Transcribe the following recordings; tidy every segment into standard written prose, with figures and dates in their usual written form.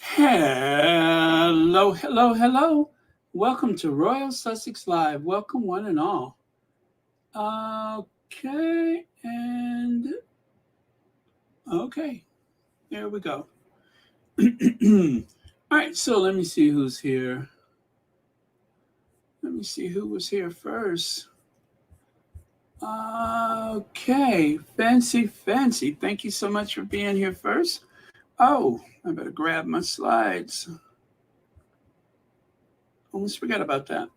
Hello, hello, hello. Welcome to Royal Sussex Live. Welcome, one and all. Okay, and okay, there we go. All right, so let me see who's here. Let me see who was here first. Okay, fancy, fancy. Thank you so much for being here first. Oh, I better grab my slides. Almost forgot about that.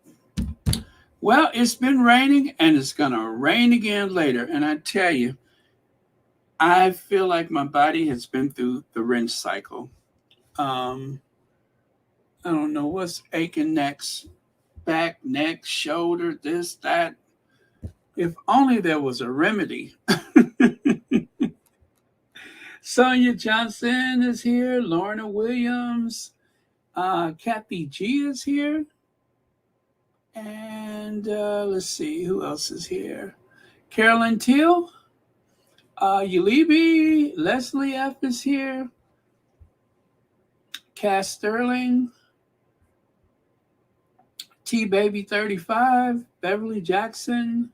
Well, it's been raining and it's going to rain again later. And I tell you, I feel like my body has been through the rinse cycle. Um, I don't know what's aching next, back, neck, shoulder, this, that. If only there was a remedy. Sonia Johnson is here. Lorna Williams. Kathy G is here. And let's see, who else is here? Carolyn Teal. Ulibi, Leslie F is here. Cass Sterling, T Baby 35, Beverly Jackson,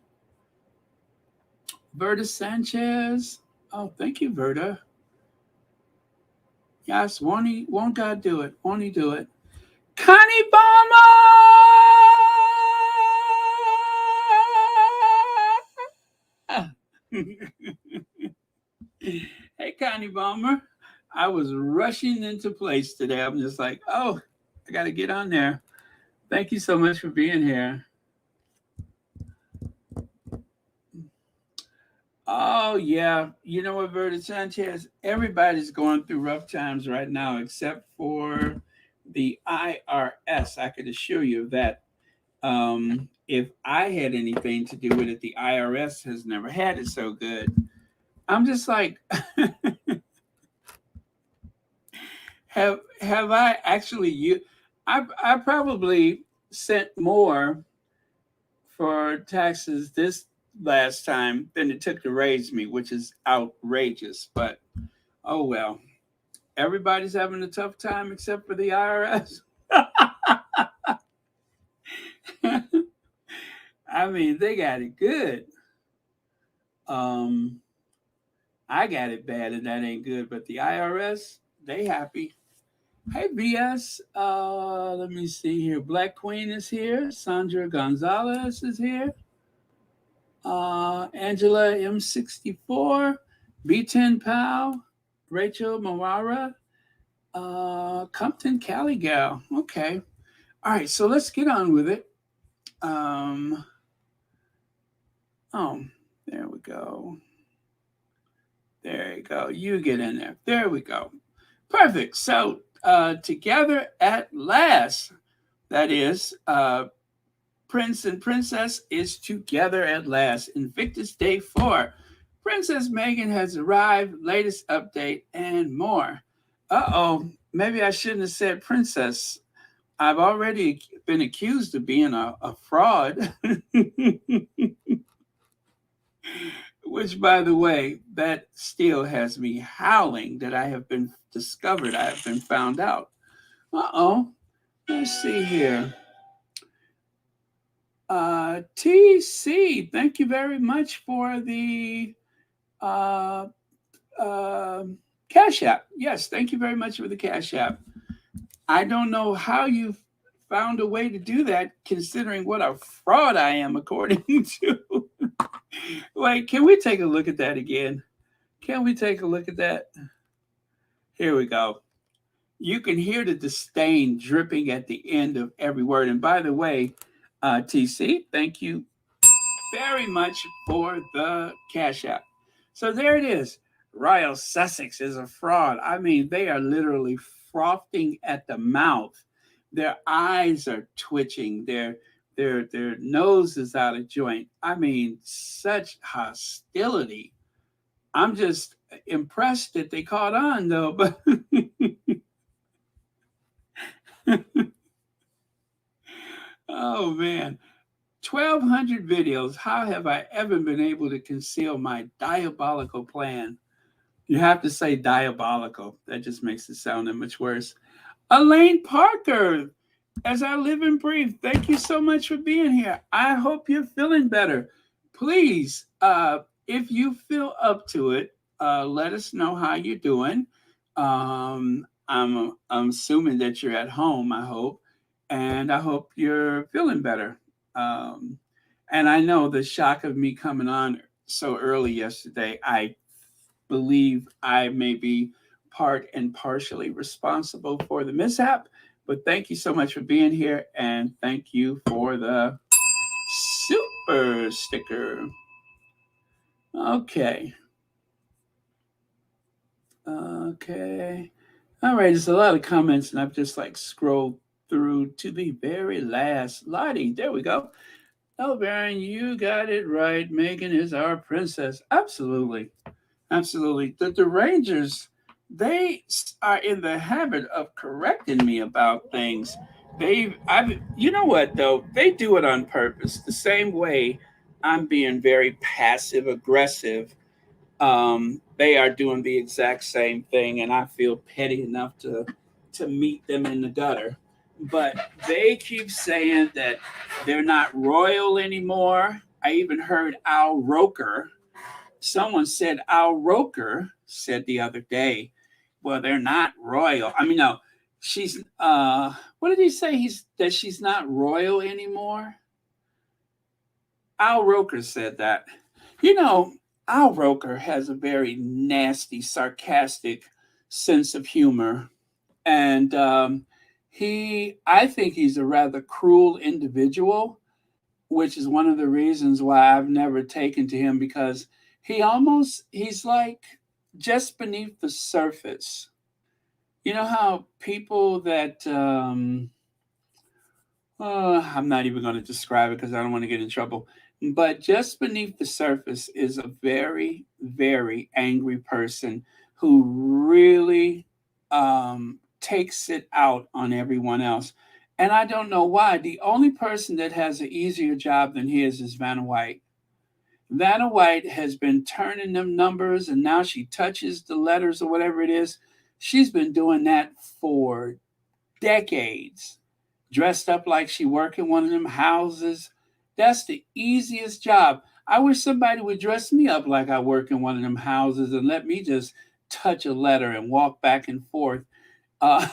Verta Sanchez. Oh, thank you, Verta. Yes, won't God do it? Won't he do it? Connie Bomber! Hey, Connie Bomber. I was rushing into place today. I'm just like, oh, I got to get on there. Thank you so much for being here. Oh, yeah. You know what, Verta Sanchez? Everybody's going through rough times right now, except for the IRS. I could assure you of that. If I had anything to do with it, the IRS has never had it so good. I'm just like, have I actually you? I probably sent more for taxes this last time than it took to raise me, which is outrageous. But oh well, everybody's having a tough time except for the IRS. I mean, they got it good. Um, I got it bad, and that ain't good. But the IRS, they happy. Hey, BS. Let me see here. Black Queen is here. Sandra Gonzalez is here. Angela M64, B10 Pal, Rachel Mawara, Compton Cali Gal. Okay. All right, so let's get on with it. Um, oh, there we go. There you go. You get in there. There we go. Perfect. So, together at last, that is, Prince and Princess is together at last. Invictus Day 4. Princess Meghan has arrived, latest update, and more. Uh-oh, maybe I shouldn't have said princess. I've already been accused of being a fraud. Which, by the way, that still has me howling that I have been discovered, I have been found out. Uh-oh, let's see here. TC, thank you very much for the uh, uh, Cash App. Yes, thank you very much for the Cash App. I don't know how you found a way to do that, considering what a fraud I am, according to. Wait, can we take a look at that again? Can we take a look at that? Here we go. You can hear the disdain dripping at the end of every word. And by the way, TC, thank you very much for the Cash App. So there it is. Royal Sussex is a fraud. I mean, they are literally frothing at the mouth. Their eyes are twitching. Their nose is out of joint. I mean, such hostility. I'm just impressed that they caught on though, but oh man. 1,200 videos. How have I ever been able to conceal my diabolical plan? You have to say diabolical. That just makes it sound that much worse. Elaine Parker, as I live and breathe, thank you so much for being here. I hope you're feeling better. Please, if you feel up to it, let us know how you're doing. I'm assuming that you're at home, I hope, and I hope you're feeling better. Um, and I know the shock of me coming on so early yesterday, I believe I may be part and partially responsible for the mishap. But thank you so much for being here, and thank you for the super sticker. Okay. Okay. All right. There's a lot of comments, and I've just like scrolled through to the very last. Lottie, there we go. Oh, Baron, you got it right. Meghan is our princess. Absolutely. Absolutely. The Rangers, they are in the habit of correcting me about things. You know what though? They do it on purpose. The same way I'm being very passive aggressive, they are doing the exact same thing, and I feel petty enough to meet them in the gutter. But they keep saying that they're not royal anymore. I even heard Al Roker, someone said Al Roker said the other day, well, they're not royal. I mean, no, she's what did he say? He's that she's not royal anymore. Al Roker said that. You know, Al Roker has a very nasty, sarcastic sense of humor, and I think he's a rather cruel individual, which is one of the reasons why I've never taken to him, because he's like just beneath the surface. You know how people that I'm not even going to describe it because I don't want to get in trouble. But just beneath the surface is a very, very angry person who really takes it out on everyone else. And I don't know why. The only person that has an easier job than his is Vanna White. Vanna White has been turning them numbers, and now she touches the letters or whatever it is. She's been doing that for decades, dressed up like she work in one of them houses. That's the easiest job. I wish somebody would dress me up like I work in one of them houses and let me just touch a letter and walk back and forth. Uh,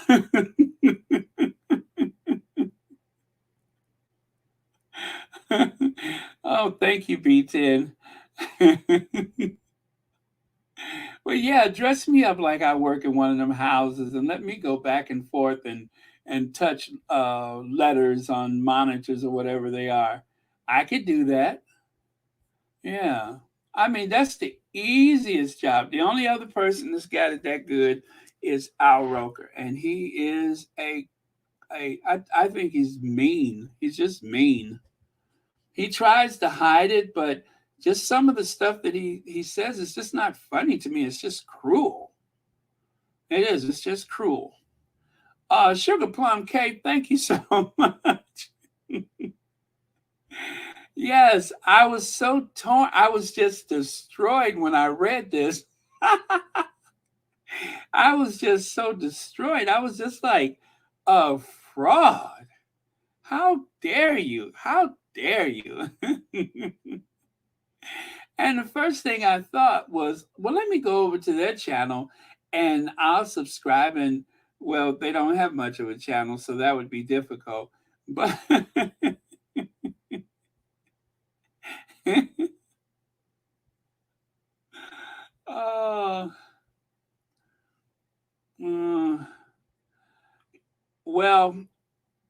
oh, thank you, B10. Well, yeah, dress me up like I work in one of them houses and let me go back and forth and touch letters on monitors or whatever they are. I could do that. Yeah. I mean, that's the easiest job. The only other person that's got it that good is Al Roker, and he is I think he's mean. He's just mean. He tries to hide it, but just some of the stuff that he says is just not funny to me. It's just cruel. It is. It's just cruel. Sugar Plum Cake, thank you so much. Yes, I was so torn. I was just destroyed when I read this. I was just so destroyed. I was just like, a fraud. How dare you? How dare you? And the first thing I thought was, well, let me go over to their channel and I'll subscribe. And well, they don't have much of a channel, so that would be difficult. But uh, uh, well,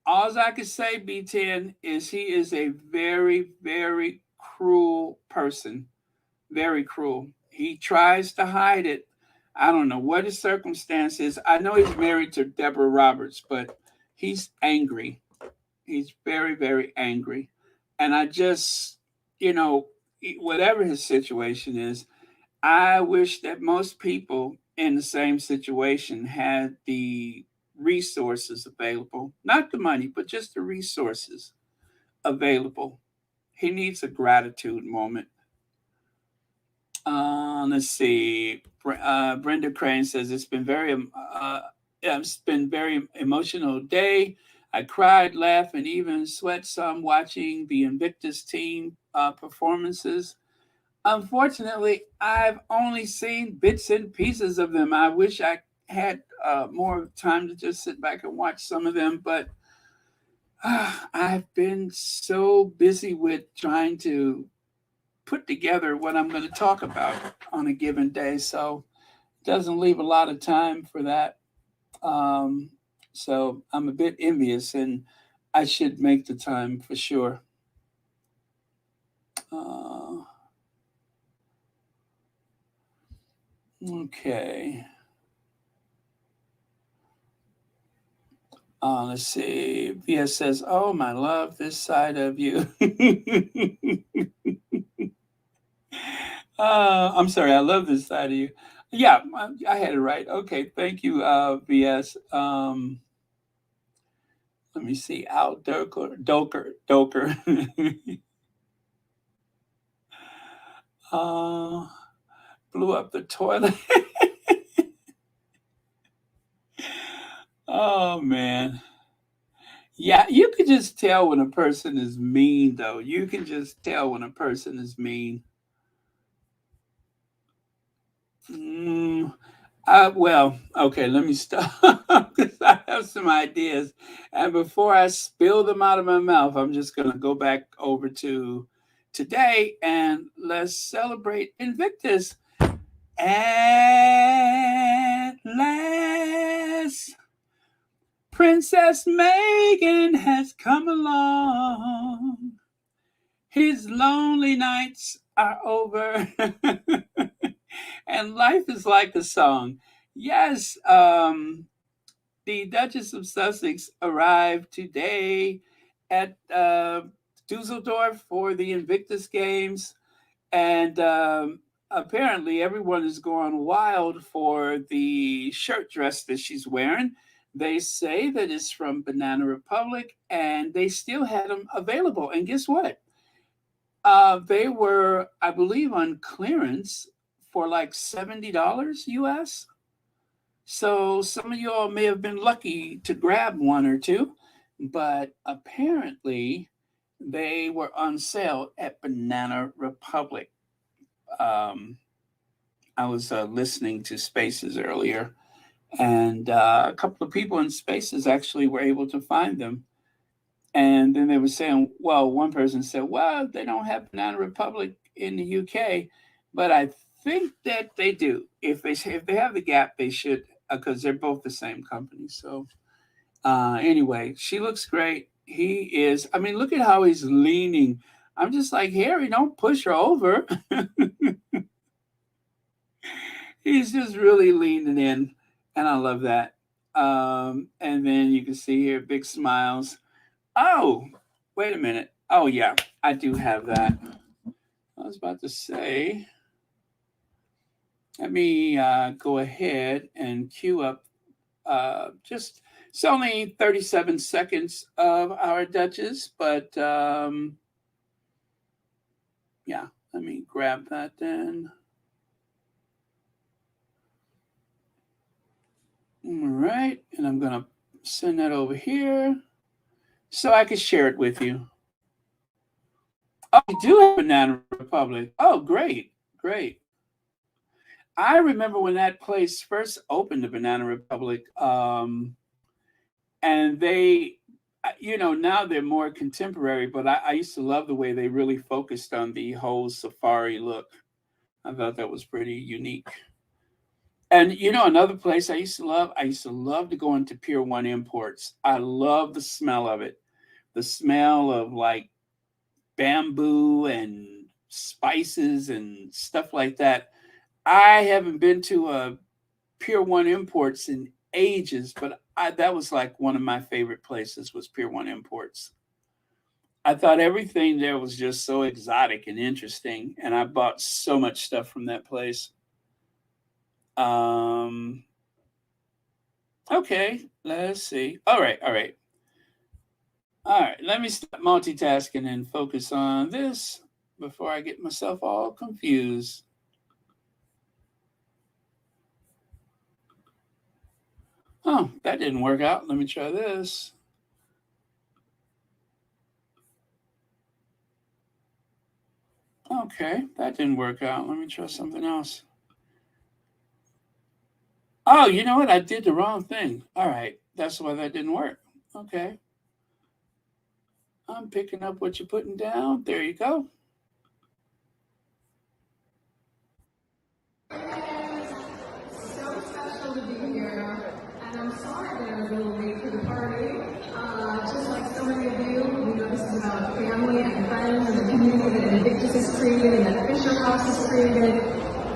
all I can say, B10, is he is a very, very cruel person. Very cruel. He tries to hide it. I don't know what his circumstance is. I know he's married to Deborah Roberts, but he's angry. He's very, very angry. And I just, you know, whatever his situation is, I wish that most people in the same situation had the resources available. Not the money, but just the resources available. He needs a gratitude moment. Let's see. Brenda Crane says it's been very emotional day. I cried, laughed, and even sweat some watching the Invictus team performances. Unfortunately, I've only seen bits and pieces of them. I wish I had more time to just sit back and watch some of them, but I've been so busy with trying to put together what I'm going to talk about on a given day. So it doesn't leave a lot of time for that. Um, so I'm a bit envious and I should make the time for sure. Uh, okay. Let's see. VS says, "Oh, my love, this side of you." I'm sorry. I love this side of you. Yeah, I had it right. Okay, thank you, VS. Let me see. Al Doker. uh, Blew up the toilet. Oh man. Yeah, you can just tell when a person is mean, though. You can just tell when a person is mean. Mm, well, okay, let me stop because I have some ideas. And before I spill them out of my mouth, I'm just going to go back over to today and let's celebrate Invictus. At last, Princess Meghan has come along. His lonely nights are over. And life is like a song. Yes, the Duchess of Sussex arrived today at Dusseldorf for the Invictus Games, and apparently everyone is going wild for the shirt dress that she's wearing. They say that it's from Banana Republic, and they still had them available. And guess what? They were, I believe, on clearance for like $70 US. So some of y'all may have been lucky to grab one or two, but apparently they were on sale at Banana Republic. Um, I was listening to Spaces earlier, and a couple of people in Spaces actually were able to find them. And then they were saying, well, one person said, well, they don't have Banana Republic in the UK, but I think that they do. If they have the Gap, they should, because they're both the same company. So anyway, she looks great. He is. I mean, look at how he's leaning. I'm just like, Harry, don't push her over. He's just really leaning in, and I love that. And then you can see here big smiles. Oh, wait a minute. Oh, yeah, I do have that. I was about to say, let me go ahead and cue up just, it's only 37 seconds of our Duchess, but yeah, let me grab that then. All right, and I'm going to send that over here so I can share it with you. Oh, you do have Banana Republic. Oh, great, great. I remember when that place first opened, the Banana Republic, and now they're more contemporary, but I used to love the way they really focused on the whole safari look. I thought that was pretty unique. And another place I used to love to go into Pier 1 Imports. I love the smell of it. The smell of like bamboo and spices and stuff like that. I haven't been to a Pier 1 Imports in ages, but that was like one of my favorite places was Pier 1 Imports. I thought everything there was just so exotic and interesting, and I bought so much stuff from that place. Um, okay, let's see. All right. Let me stop multitasking and focus on this before I get myself all confused. Oh, that didn't work out. Let me try this. Okay, that didn't work out. Let me try something else. Oh, you know what? I did the wrong thing. All right, that's why that didn't work. Okay, I'm picking up what you're putting down. There you go. So special to be here, and I'm sorry that I'm a little late for the party. Just like so many of you, we know this is about family and friends and the community that Invictus has created and that Fisher House has created.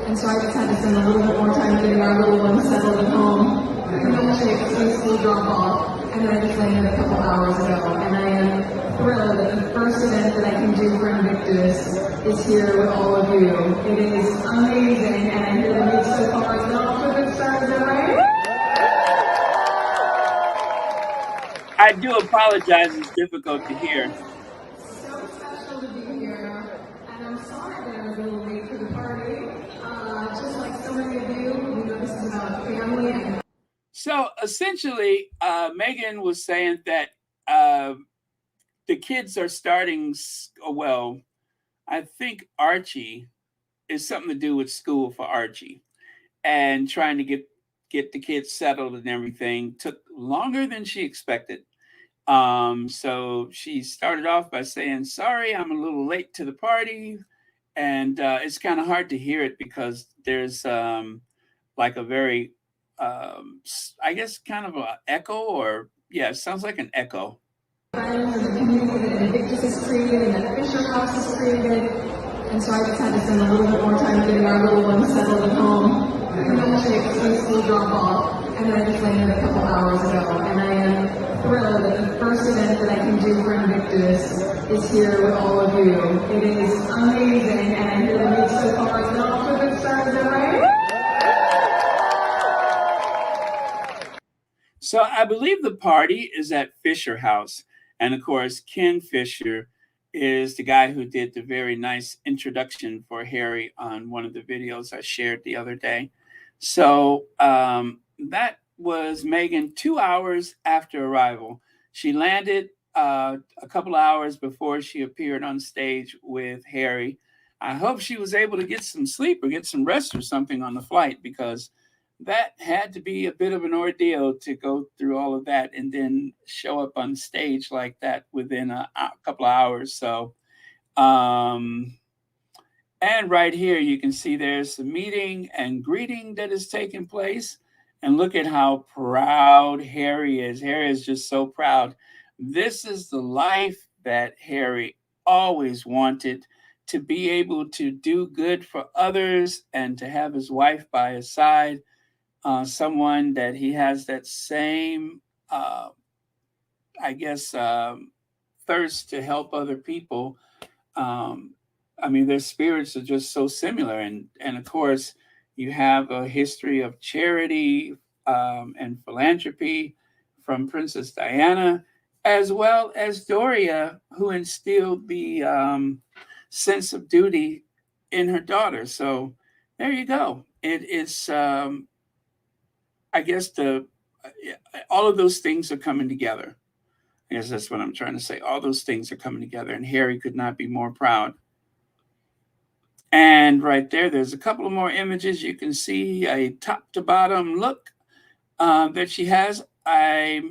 And so I just had to spend a little bit more time getting our little one settled at home. We normally take a school drop off, and then I just landed a couple hours ago. And I am thrilled that the first event that I can do for Invictus is here with all of you. It is amazing, and I hear the news so far is not off to a good start, is that right? I do apologize. It's difficult to hear. So special to be here, and I'm sorry that I'm a little late for the party. Just like so many of you, we know this is about family and So essentially, Meghan was saying that uh, the kids are starting. Well, I think Archie is something to do with school for Archie, and trying to get the kids settled and everything took longer than she expected. So she started off by saying, "Sorry, I'm a little late to the party," and it's kind of hard to hear it because there's like a very, I guess, kind of a echo, or yeah, it sounds like an echo. friends and the community that Invictus has created and that Fisher House has created. And so I just had to spend a little bit more time getting our little one settled at home. We normally take a school drop off, and then I just landed a couple hours ago. And I am thrilled that the first event that I can do for Invictus is here with all of you. It is amazing, and I hear the news so far is not off to a good start, is that right? So I believe the party is at Fisher House. And of course, Ken Fisher is the guy who did the very nice introduction for Harry on one of the videos I shared the other day. So that was Meghan 2 hours after arrival. She landed a couple of hours before she appeared on stage with Harry. I hope she was able to get some sleep or get some rest or something on the flight, because that had to be a bit of an ordeal to go through all of that and then show up on stage like that within a couple of hours. So, um, and right here, you can see there's the meeting and greeting that is taking place. And look at how proud Harry is. Harry is just so proud. This is the life that Harry always wanted, to be able to do good for others and to have his wife by his side, someone that he has that same, uh, I guess, thirst to help other people. Um, I mean, their spirits are just so similar, and of course, you have a history of charity and philanthropy from Princess Diana, as well as Doria, who instilled the sense of duty in her daughter. So there you go. It is, I guess, the all of those things are coming together. I guess that's what I'm trying to say. All those things are coming together, and Harry could not be more proud. And right there, there's a couple of more images. You can see a top to bottom look that she has. I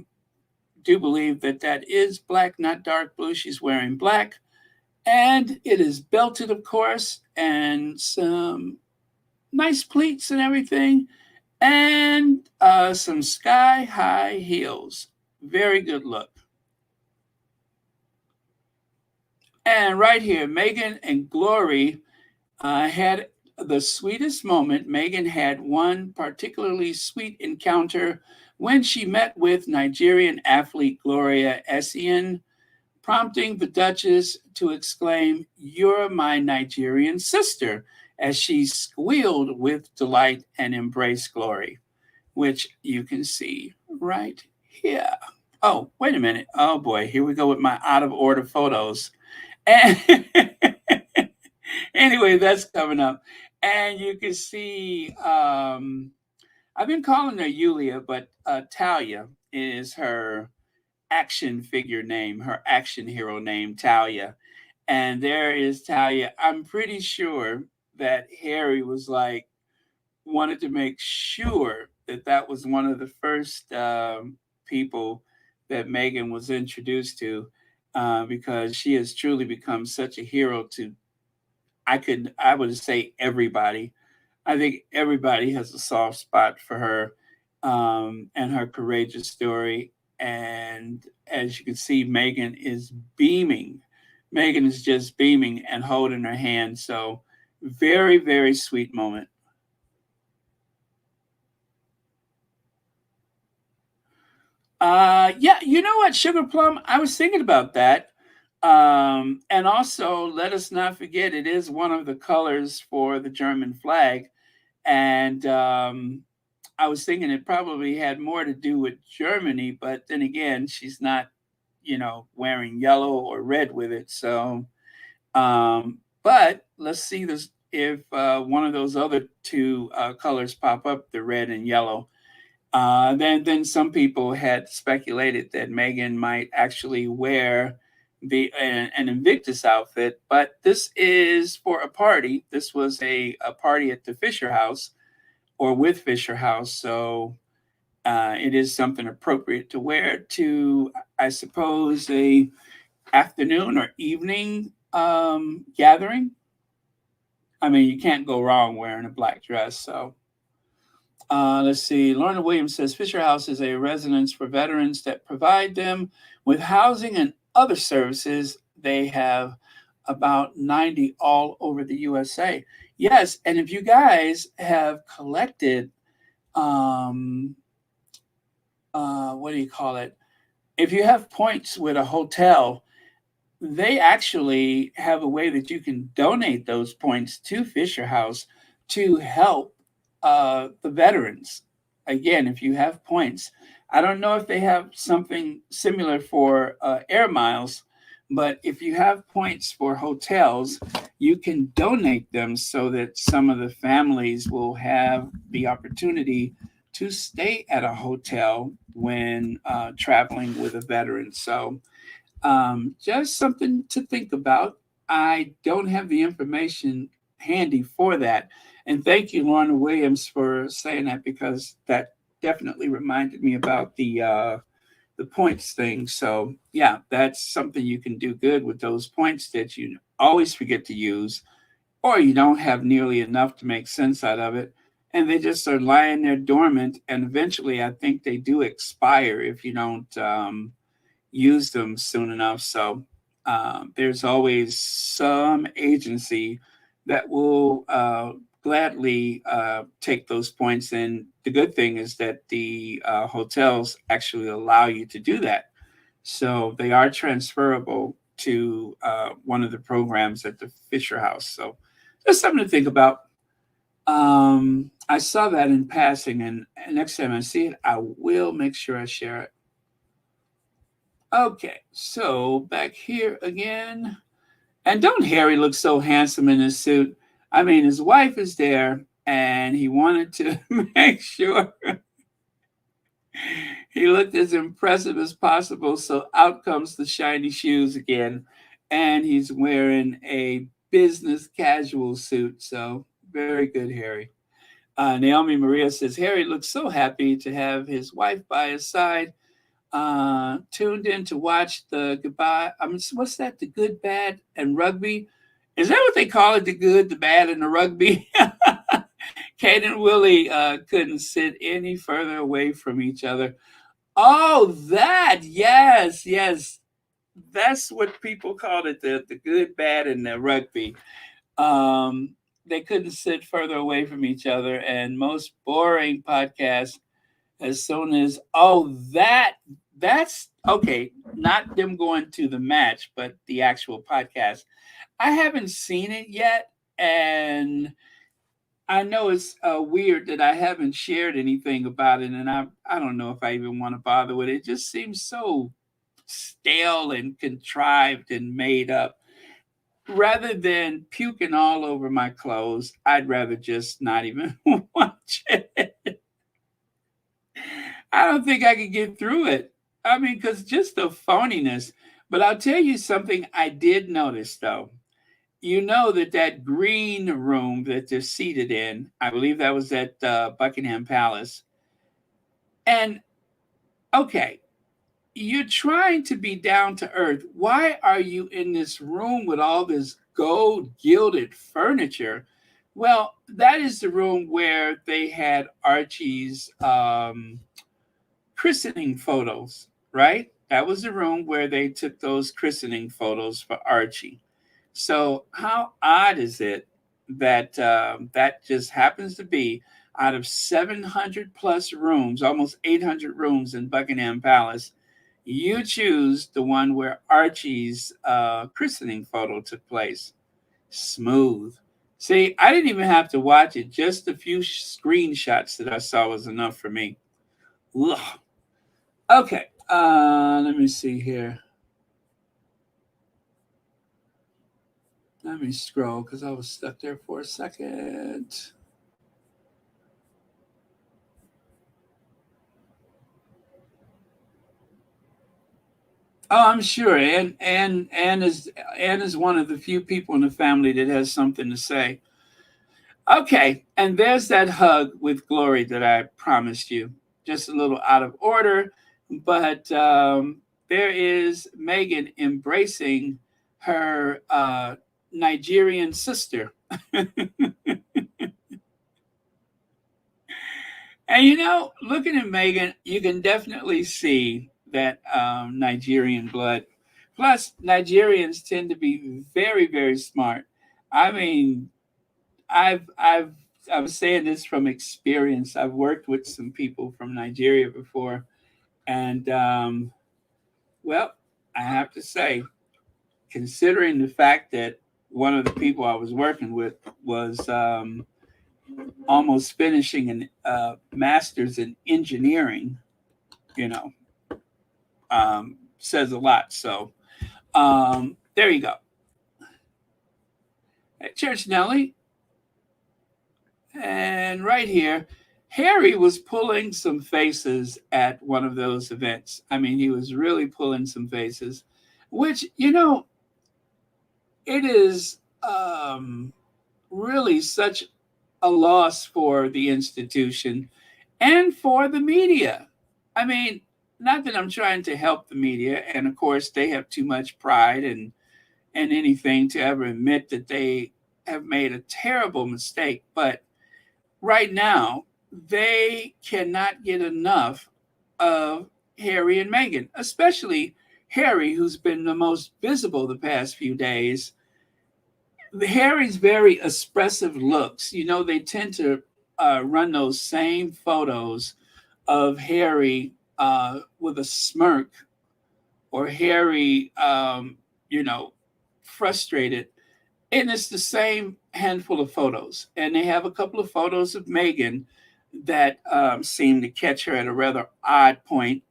do believe that that is black, not dark blue. She's wearing black, and it is belted, of course, and some nice pleats and everything, and some sky high heels. Very good look. And right here, Meghan and Glory had the sweetest moment. Meghan had one particularly sweet encounter when she met with Nigerian athlete Gloria Essien, prompting the Duchess to exclaim, "You're my Nigerian sister," as she squealed with delight and embraced Glory, which you can see right here. Oh, wait a minute. Oh boy, here we go with my out of order photos. And anyway, that's coming up. And you can see, I've been calling her Yulia, but Talia is her action figure name, her action hero name, Talia. And there is Talia. I'm pretty sure that Harry was like, wanted to make sure that that was one of the first people that Meghan was introduced to, because she has truly become such a hero to, I would say, everybody. I think everybody has a soft spot for her, and her courageous story. And as you can see, Meghan is beaming. Meghan is just beaming and holding her hand. So, very, very sweet moment. Yeah, you know what, Sugar Plum? I was thinking about that. And also, let us not forget, it is one of the colors for the German flag. And I was thinking it probably had more to do with Germany, but then again, she's not, wearing yellow or red with it. So, but let's see this if one of those other two colors pop up, the red and yellow. Then some people had speculated that Meghan might actually wear an Invictus outfit, but this is for a party. This was a party at the Fisher House or with Fisher House, so it is something appropriate to wear to, I suppose, a afternoon or evening gathering. I mean, you can't go wrong wearing a black dress. So let's see. Lorna Williams says Fisher House is a residence for veterans that provide them with housing and other services. They have about 90 all over the USA. Yes, and if you guys have collected, um, what do you call it? If you have points with a hotel, they actually have a way that you can donate those points to Fisher House to help the veterans. Again, if you have points, I don't know if they have something similar for air miles, but if you have points for hotels, you can donate them so that some of the families will have the opportunity to stay at a hotel when traveling with a veteran. So, just something to think about. I don't have the information handy for that. And thank you, Lorna Williams, for saying that because that definitely reminded me about the points thing. So yeah, that's something you can do good with those points that you always forget to use, or you don't have nearly enough to make sense out of it. And they just are lying there dormant. And eventually, I think they do expire if you don't use them soon enough. So there's always some agency that will gladly take those points. And the good thing is that the hotels actually allow you to do that. So they are transferable to one of the programs at the Fisher House. So just something to think about. I saw that in passing, and next time I see it, I will make sure I share it. Okay, so back here again. And don't Harry look so handsome in his suit? I mean, his wife is there, and he wanted to make sure he looked as impressive as possible. So out comes the shiny shoes again, and he's wearing a business casual suit. So very good, Harry. Naomi Maria says Harry looks so happy to have his wife by his side. Tuned in to watch the goodbye. I mean, what's that? The good, bad, and rugby. Is that what they call it? The good, the bad, and the rugby. Kate and Willie couldn't sit any further away from each other. Oh, that yes, yes, that's what people called it. The good, bad, and the rugby. They couldn't sit further away from each other. And most boring podcast as soon as that's okay, not them going to the match but the actual podcast. I haven't seen it yet, and I know it's weird that I haven't shared anything about it, and I don't know if I even want to bother with it. It just seems so stale and contrived and made up. Rather than puking all over my clothes, I'd rather just not even watch it. I don't think I could get through it. I mean, because just the phoniness. But I'll tell you something I did notice, though. You know that that green room that they're seated in, I believe that was at Buckingham Palace. And okay, you're trying to be down to earth. Why are you in this room with all this gold gilded furniture? Well, that is the room where they had Archie's christening photos, right? That was the room where they took those christening photos for Archie. So, how odd is it that that just happens to be out of 700 plus rooms, almost 800 rooms in Buckingham Palace, you choose the one where Archie's christening photo took place? Smooth. See, I didn't even have to watch it. Just a few screenshots that I saw was enough for me. Ugh. Okay, let me see here. Let me scroll because I was stuck there for a second. Oh, I'm sure. Anne is one of the few people in the family that has something to say. Okay, and there's that hug with Glory that I promised you. Just a little out of order, but there is Meghan embracing her Nigerian sister. And looking at Megan, you can definitely see that Nigerian blood. Plus, Nigerians tend to be very, very smart. I mean, I've I'm saying this from experience. I've worked with some people from Nigeria before, and well, I have to say, considering the fact that one of the people I was working with was almost finishing a master's in engineering, you know, says a lot. So there you go. At Church Nelly, and right here, Harry was pulling some faces at one of those events. I mean, he was really pulling some faces, which, it is really such a loss for the institution and for the media. I mean, not that I'm trying to help the media, and of course, they have too much pride and anything to ever admit that they have made a terrible mistake. But right now, they cannot get enough of Harry and Meghan, especially Harry, who's been the most visible the past few days. Harry's very expressive looks. They tend to run those same photos of Harry with a smirk, or Harry, frustrated. And it's the same handful of photos. And they have a couple of photos of Meghan that seem to catch her at a rather odd point,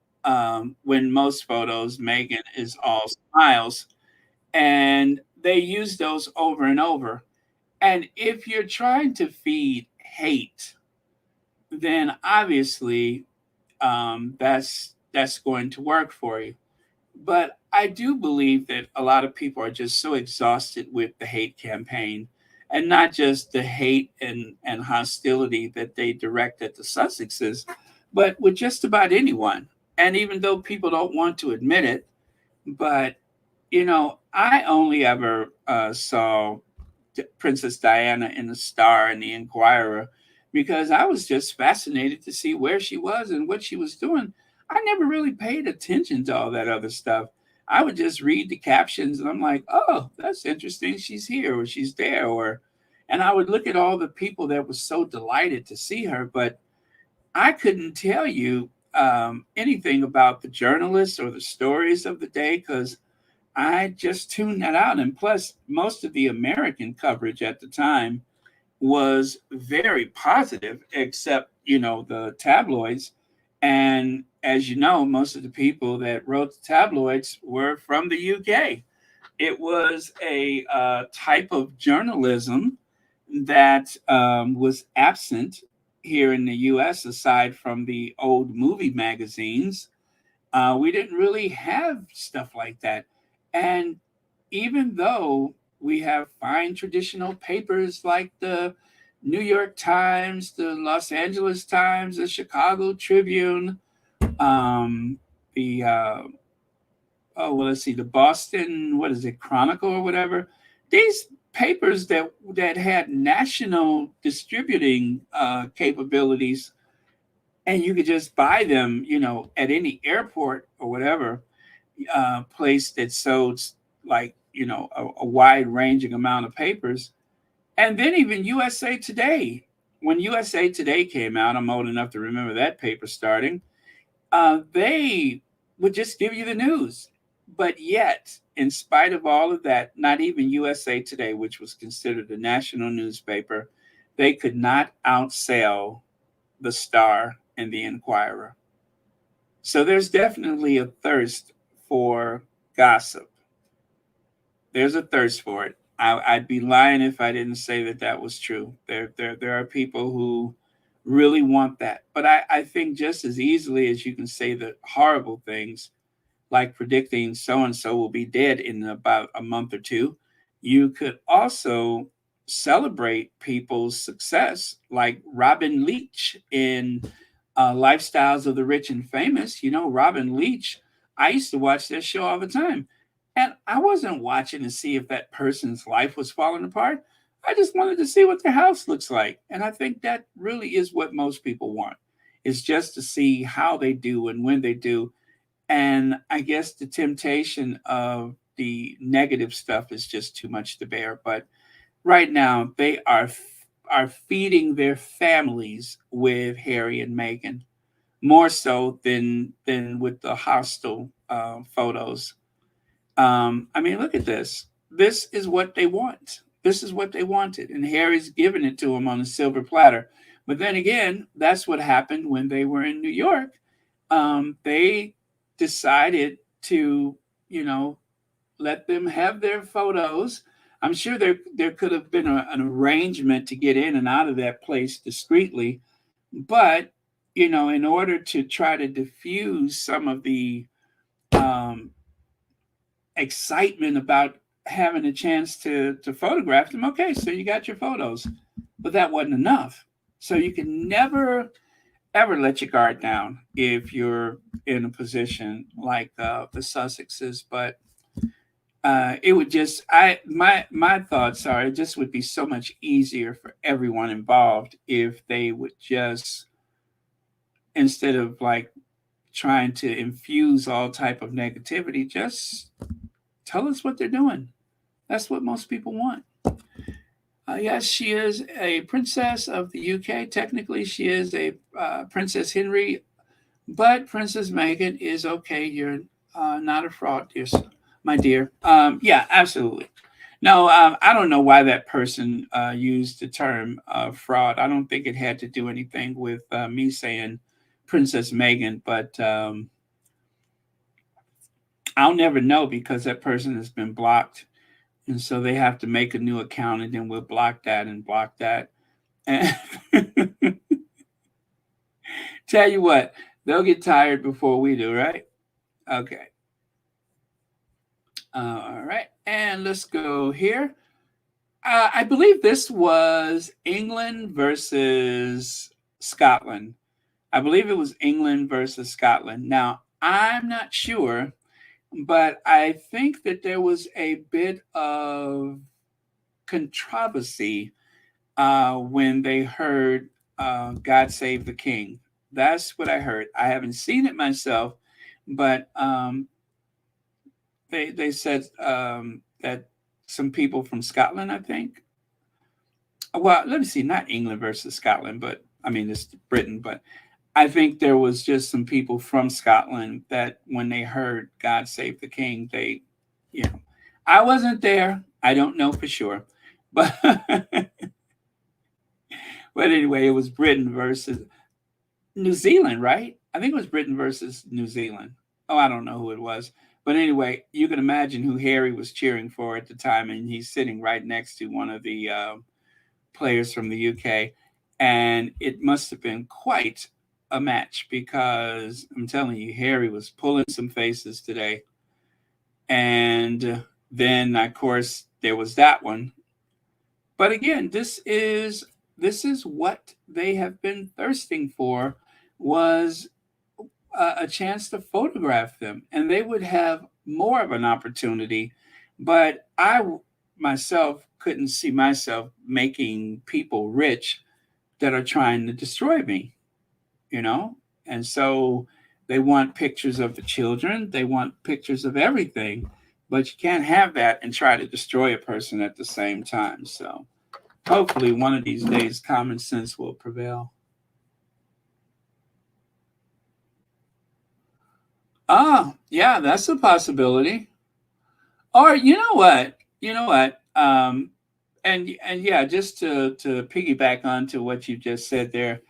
when most photos, Meghan is all smiles. And they use those over and over. And if you're trying to feed hate, then obviously that's going to work for you. But I do believe that a lot of people are just so exhausted with the hate campaign, and not just the hate and hostility that they direct at the Sussexes, but with just about anyone. And even though people don't want to admit it, but I only ever saw Princess Diana in the Star and the Inquirer because I was just fascinated to see where she was and what she was doing. I never really paid attention to all that other stuff. I would just read the captions and I'm like, oh, that's interesting. She's here or she's there. And I would look at all the people that were so delighted to see her, but I couldn't tell you anything about the journalists or the stories of the day because I just tuned that out. And plus, most of the American coverage at the time was very positive, except, the tabloids. And as you know, most of the people that wrote the tabloids were from the UK. It was a type of journalism that was absent here in the US, aside from the old movie magazines, we didn't really have stuff like that. And even though we have fine traditional papers like the New York Times, the Los Angeles Times, the Chicago Tribune, um, the oh well, let's see, the Boston, what is it, Chronicle or whatever. These papers that had national distributing capabilities, and you could just buy them, at any airport or whatever place that sold like a wide ranging amount of papers. And then even USA Today, when USA Today came out, I'm old enough to remember that paper starting. They would just give you the news. But yet, in spite of all of that, not even USA Today, which was considered a national newspaper, they could not outsell the Star and the Inquirer. So there's definitely a thirst for gossip. There's a thirst for it. I'd be lying if I didn't say that that was true. There are people who really want that. But I think just as easily as you can say the horrible things, like predicting so and so will be dead in about a month or two, you could also celebrate people's success, like Robin Leach in Lifestyles of the Rich and Famous. Robin Leach, I used to watch that show all the time. And I wasn't watching to see if that person's life was falling apart. I just wanted to see what their house looks like. And I think that really is what most people want, is just to see how they do and when they do. And I guess the temptation of the negative stuff is just too much to bear. But right now, they are feeding their families with Harry and Meghan more so than with the hostile photos. I mean, look at this. This is what they want. This is what they wanted, and Harry's giving it to them on a silver platter. But then again, that's what happened when they were in New York. They decided to, you know, let them have their photos. I'm sure there could have been an arrangement to get in and out of that place discreetly, but in order to try to diffuse some of the um, excitement about having a chance to photograph them, okay, so you got your photos, but that wasn't enough. So you can never ever let your guard down if you're in a position like the Sussexes, but it would just my thoughts are it just would be so much easier for everyone involved if they would just, instead of like trying to infuse all type of negativity, just tell us what they're doing. That's what most people want. Yes, she is a princess of the UK. Technically, she is a Princess Henry, but Princess Meghan is okay. You're not a fraud, dear, my dear. Yeah, absolutely. No, I don't know why that person used the term fraud. I don't think it had to do anything with me saying Princess Meghan, but I'll never know because that person has been blocked. And so they have to make a new account, and then we'll block that and block that. And tell you what, they'll get tired before we do, right? Okay. All right. And let's go here. I believe this was England versus Scotland. I believe it was England versus Scotland. Now, I'm not sure, but I think that there was a bit of controversy when they heard God Save the King. That's what I heard. I haven't seen it myself, but they said that some people from Scotland, I think. Well, let me see, not England versus Scotland, but I mean, it's Britain, but I think there was just some people from Scotland that when they heard God Save the King, you know, I wasn't there. I don't know for sure. But but anyway, it was Britain versus New Zealand, right? I think it was Britain versus New Zealand. Oh, I don't know who it was. But anyway, you can imagine who Harry was cheering for at the time, and he's sitting right next to one of the players from the UK. And it must have been quite a match because I'm telling you, Harry was pulling some faces today. And then, of course, there was that one. But again, this is what they have been thirsting for, was a chance to photograph them, and they would have more of an opportunity. But myself couldn't see myself making people rich that are trying to destroy me, you know? And so they want pictures of the children, they want pictures of everything, but you can't have that and try to destroy a person at the same time. So hopefully one of these days common sense will prevail. Ah, yeah, that's a possibility. Or you know what? You know what? And yeah, just to piggyback onto what you just said there,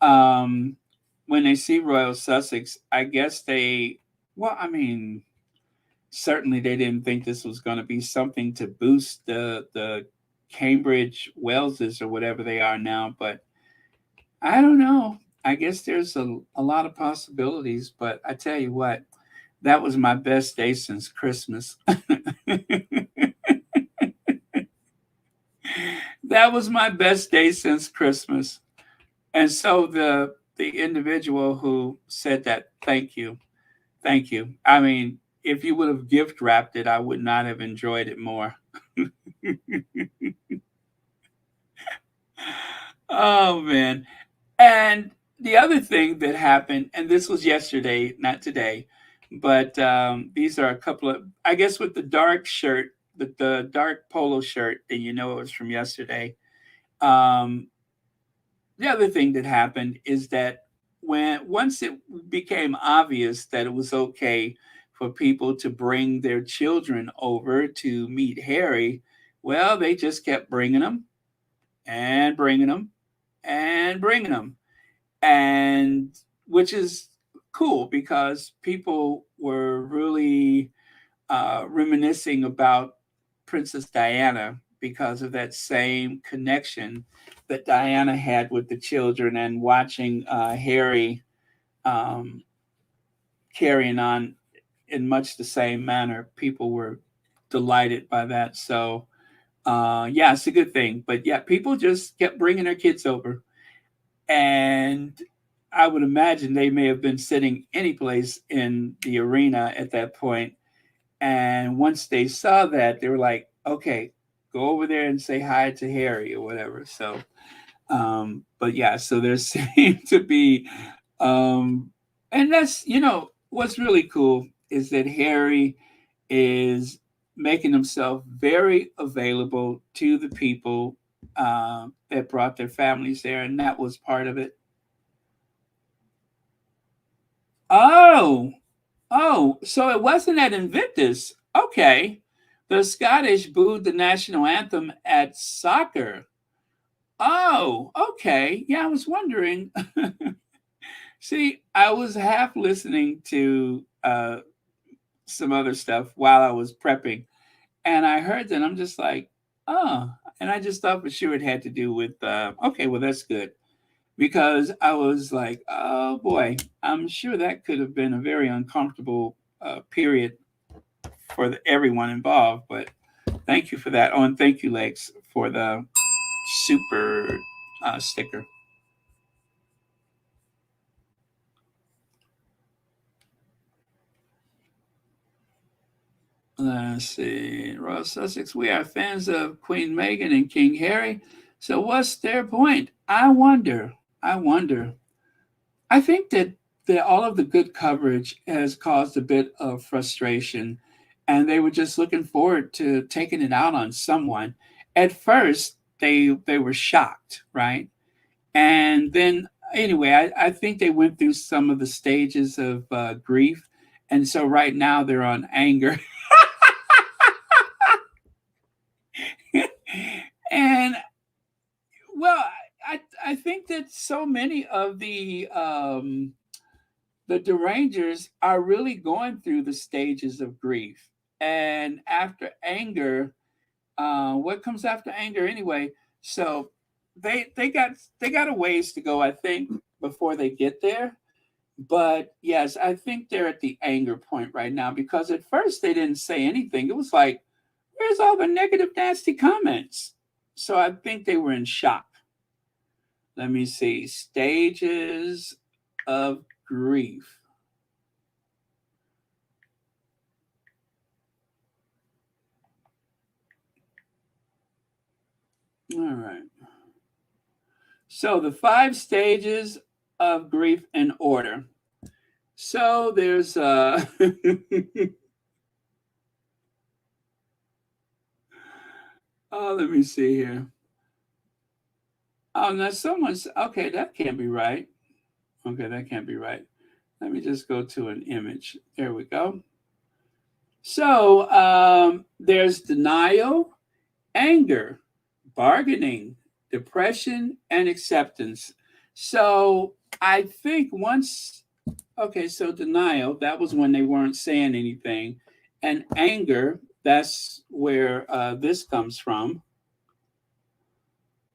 um, when they see Royal Sussex, I guess they, well, I mean, certainly they didn't think this was going to be something to boost the Cambridge Waleses or whatever they are now, but I don't know. I guess there's a lot of possibilities, but I tell you what, that was my best day since Christmas. That was my best day since Christmas. And so the individual who said that, thank you, thank you. I mean, if you would have gift wrapped it, I would not have enjoyed it more. Oh man. And the other thing that happened, and this was yesterday, not today, but these are a couple of, I guess, with the dark shirt, the dark polo shirt, and you know it was from yesterday. Um, the other thing that happened is that when once it became obvious that it was okay for people to bring their children over to meet Harry, well, they just kept bringing them and bringing them and bringing them, and which is cool because people were really reminiscing about Princess Diana because of that same connection that Diana had with the children, and watching Harry um, carrying on in much the same manner. People were delighted by that. So, yeah, it's a good thing. But yeah, people just kept bringing their kids over. And I would imagine they may have been sitting any place in the arena at that point. And once they saw that, they were like, okay, go over there and say hi to Harry or whatever. So, but yeah, so there seemed to be, um, and that's, what's really cool is that Harry is making himself very available to the people that brought their families there. And that was part of it. Oh, oh, so it wasn't at Invictus. Okay. The Scottish booed the national anthem at soccer. Oh, okay. Yeah, I was wondering. See, I was half listening to some other stuff while I was prepping, and I heard that. I'm just like, oh, and I just thought for sure it had to do with, okay, well, that's good. Because I was like, oh boy, I'm sure that could have been a very uncomfortable period for everyone involved. But thank you for that. Oh, and thank you, Lex, for the super sticker. Let's see. Royal Sussex, we are fans of Queen Meghan and King Harry. So what's their point? I wonder. I wonder. I think that all of the good coverage has caused a bit of frustration, and they were just looking forward to taking it out on someone. At first, they were shocked, right? And then anyway, I think they went through some of the stages of grief, and so right now they're on anger. And well, I think that so many of the derangers are really going through the stages of grief. And after anger, what comes after anger anyway? So they got a ways to go, I think, before they get there. But yes, I think they're at the anger point right now because at first they didn't say anything. It was like, where's all the negative, nasty comments? So I think they were in shock. Let me see. Stages of grief. All right. So the 5 stages of grief in order. So there's oh, let me see here. Oh, now someone's okay, that can't be right. Okay, that can't be right. Let me just go to an image. There we go. So there's denial, anger, bargaining, depression, and acceptance. So I think once, okay, so denial, that was when they weren't saying anything. And anger, that's where this comes from.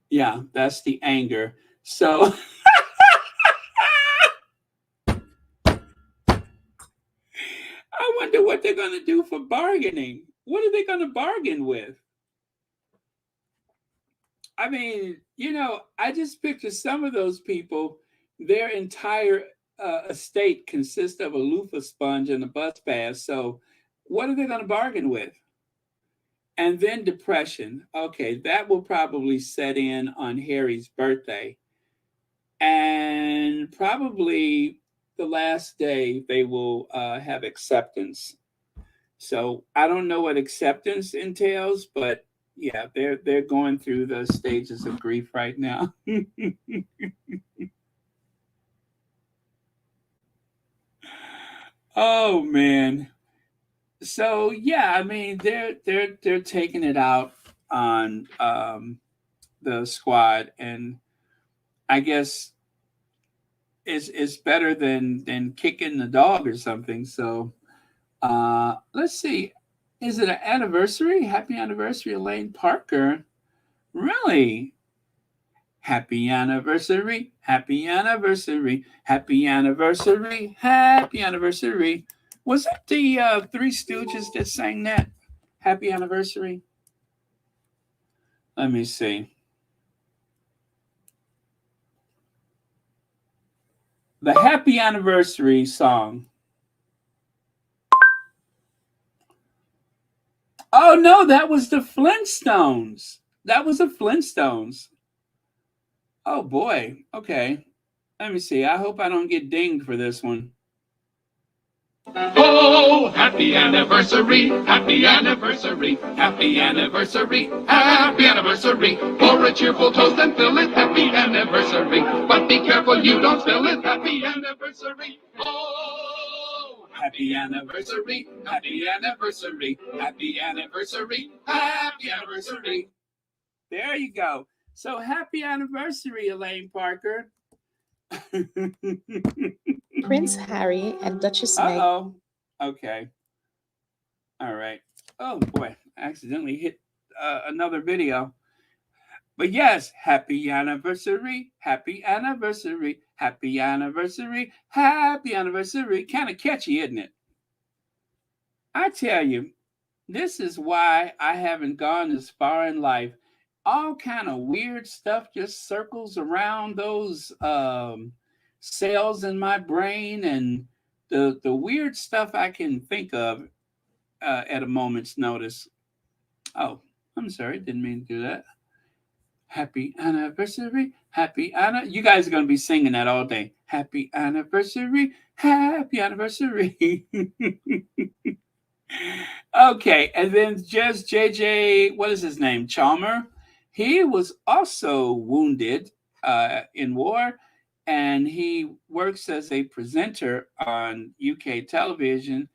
Yeah, that's the anger. So I wonder what they're going to do for bargaining. What are they going to bargain with? I mean, I just picture some of those people, their entire estate consists of a loofah sponge and a bus pass. So, what are they going to bargain with? And then depression. Okay, that will probably set in on Harry's birthday. And probably the last day they will have acceptance. So I don't know what acceptance entails, but yeah, they're going through the stages of grief right now. Oh man. So yeah, I mean they're taking it out on the squad, and I guess it's better than kicking the dog or something. So let's see. Is it an anniversary? Happy anniversary, Elaine Parker. Really? Happy anniversary, happy anniversary, happy anniversary, happy anniversary. Was that the Three Stooges that sang that? Happy anniversary? Let me see. The happy anniversary song. Oh no, that was the Flintstones. That was the Flintstones. Oh boy. Okay. Let me see. I hope I don't get dinged for this one. Oh, happy anniversary, happy anniversary, happy anniversary, happy anniversary. Pour a cheerful toast and fill it, happy anniversary. But be careful you don't spill it, happy anniversary. Oh, happy anniversary, happy anniversary, happy anniversary, happy anniversary. There you go. So happy anniversary, Elaine Parker. Prince Harry and Duchess Uh Meg. oh. Okay. All right. Oh boy, I accidentally hit another video. But yes, happy anniversary, happy anniversary, happy anniversary, happy anniversary. Kind of catchy, isn't it? I tell you, this is why I haven't gone as far in life. All kind of weird stuff just circles around those cells in my brain, and the weird stuff I can think of at a moment's notice. Oh, I'm sorry, didn't mean to do that. Happy anniversary, happy Anna. You guys are gonna be singing that all day. Happy anniversary, happy anniversary. Okay, and then just JJ, what is his name? Chalmer. He was also wounded in war, and he works as a presenter on UK television.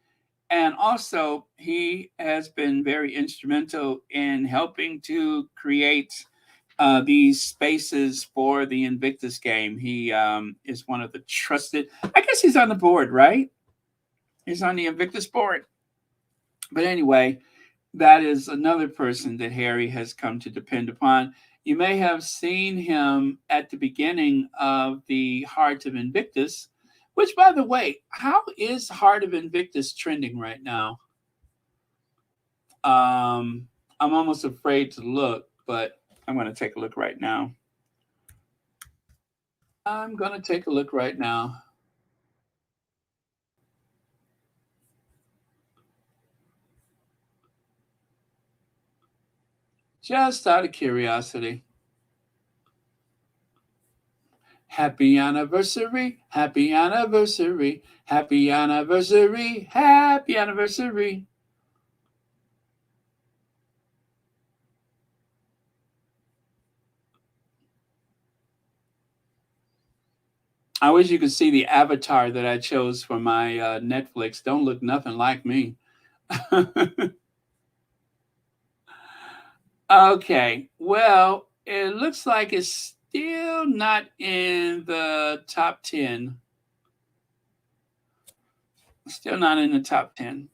And also, he has been very instrumental in helping to create these spaces for the Invictus game. He is one of the trusted, I guess he's on the board, right? He's on the Invictus board. But anyway, that is another person that Harry has come to depend upon. You may have seen him at the beginning of the Heart of Invictus, which, by the way, how is Heart of Invictus trending right now? I'm almost afraid to look, but I'm going to take a look right now. I'm going to take a look right now. Just out of curiosity. Happy anniversary, happy anniversary, happy anniversary, happy anniversary. I wish you could see the avatar that I chose for my Netflix. Don't look nothing like me. Okay, well, it looks like it's still not in the top 10. Still not in the top 10.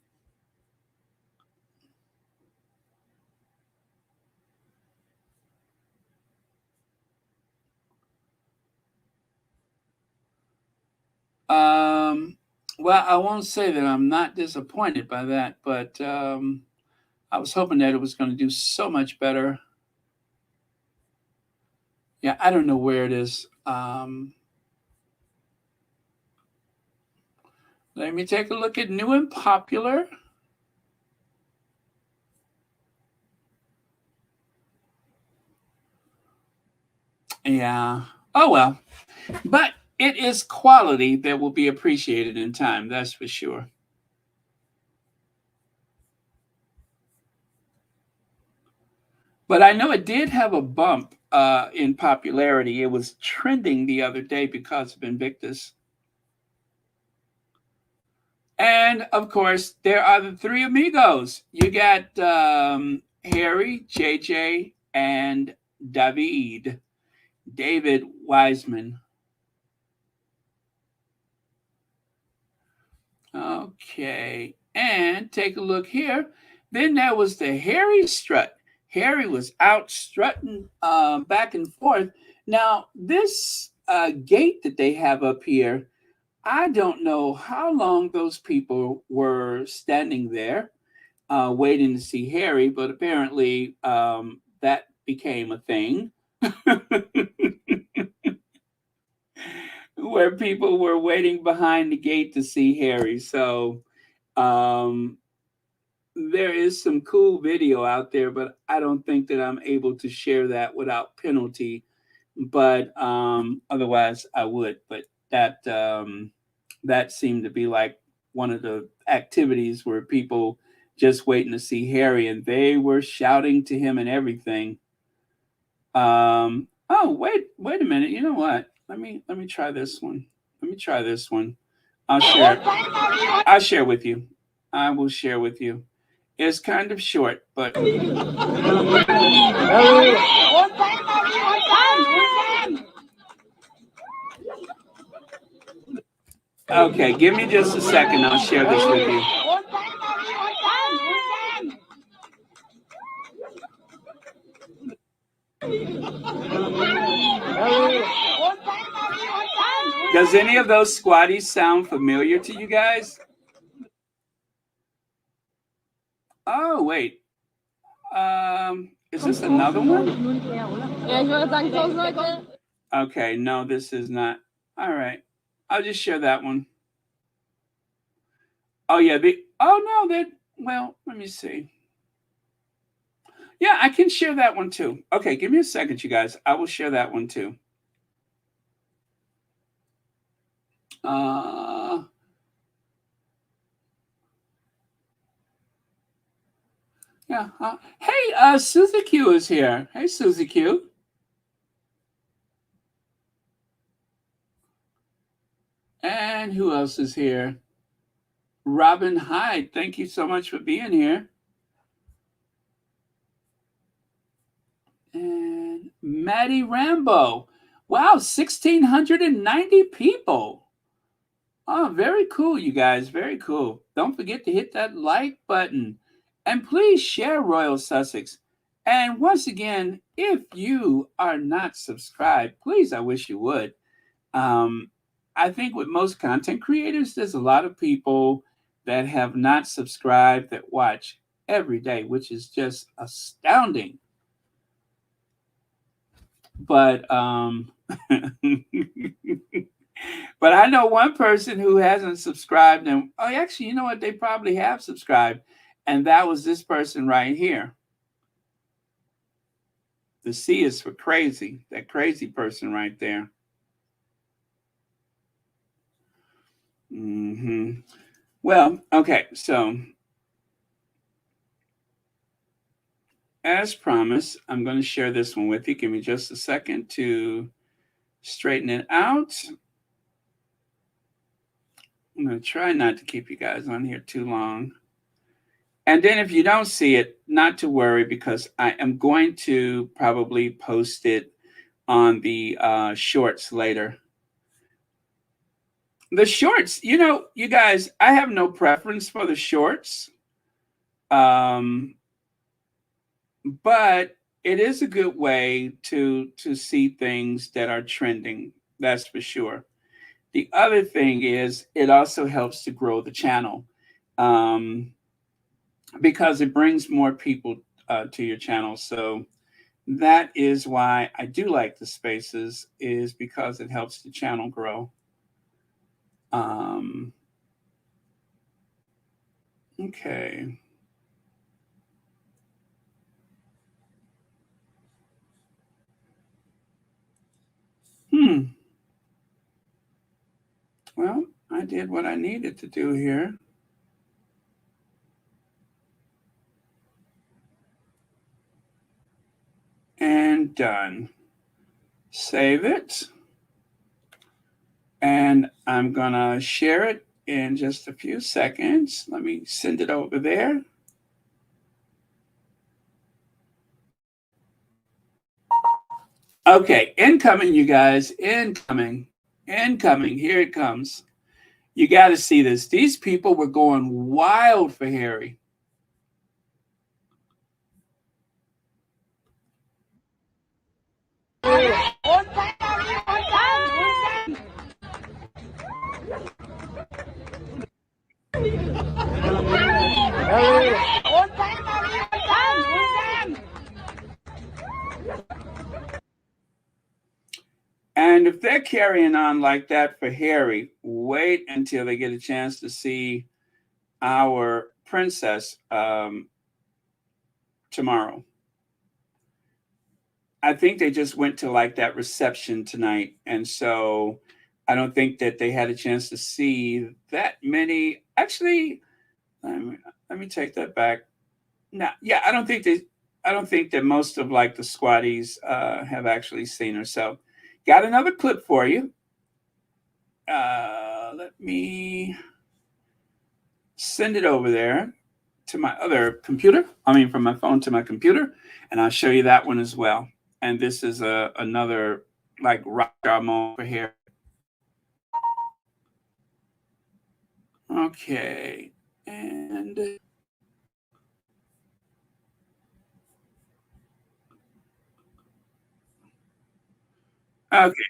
Well, I won't say that I'm not disappointed by that, but I was hoping that it was going to do so much better. Yeah, I don't know where it is. Let me take a look at new and popular. Yeah. Oh, well. But it is quality that will be appreciated in time, that's for sure. But I know it did have a bump in popularity. It was trending the other day because of Invictus. And of course, there are the three amigos. You got Harry, JJ, and David Wiseman. Okay, and take a look here. Then there was the Harry strut. Harry was out strutting back and forth. Now, this gate that they have up here, I don't know how long those people were standing there waiting to see Harry, but apparently that became a thing where people were waiting behind the gate to see Harry. So there is some cool video out there, but I don't think that I'm able to share that without penalty. But otherwise, I would. But that seemed to be like one of the activities where people just waiting to see Harry, and they were shouting to him and everything. Oh, wait a minute. You know what? Let me try this one. Let me try this one. I'll share with you. I will share with you. It's kind of short, but okay, give me just a second. I'll share this with you. Does any of those squatties sound familiar to you guys? Oh, wait. Is this another one? Okay, no, this is not. All right. I'll just share that one. Oh, yeah. Well, let me see. Yeah, I can share that one too. Okay, give me a second, you guys. I will share that one too. Yeah. Hey, Susie Q is here. Hey, Susie Q. And who else is here? Robin Hyde. Thank you so much for being here. And Maddie Rambo. Wow, 1,690 people. Oh, very cool, you guys. Very cool. Don't forget to hit that like button. And please share Royal Sussex. And once again, if you are not subscribed, please, I wish you would. I think with most content creators, there's a lot of people that have not subscribed that watch every day, which is just astounding. But but I know one person who hasn't subscribed, and oh, actually, you know what? They probably have subscribed, and that was this person right here. The C is for crazy. That crazy person right there. Well, okay, so as promised, I'm going to share this one with you. Give me just a second to straighten it out. I'm going to try not to keep you guys on here too long. And then if you don't see it, not to worry, because I am going to probably post it on the shorts later. The shorts, you know, you guys, I have no preference for the shorts. But it is a good way to see things that are trending. That's for sure. The other thing is it also helps to grow the channel because it brings more people to your channel. So that is why I do like the spaces, is because it helps the channel grow. Okay. Well, I did what I needed to do here. And done. Save it. And I'm gonna share it in just a few seconds. Let me send it over there. Okay, incoming, you guys, incoming. Here it comes. You got to see this. These people were going wild for Harry. And if they're carrying on like that for Harry, wait until they get a chance to see our princess tomorrow. I think they just went to like that reception tonight. And so I don't think that they had a chance to see that many. Actually, let me take that back. No, yeah, I don't think that most of like the squaddies have actually seen her. So got another clip for you. Let me send it over there to my other computer. I mean, from my phone to my computer, and I'll show you that one as well. And this is another like rock moment for here. Okay, and okay.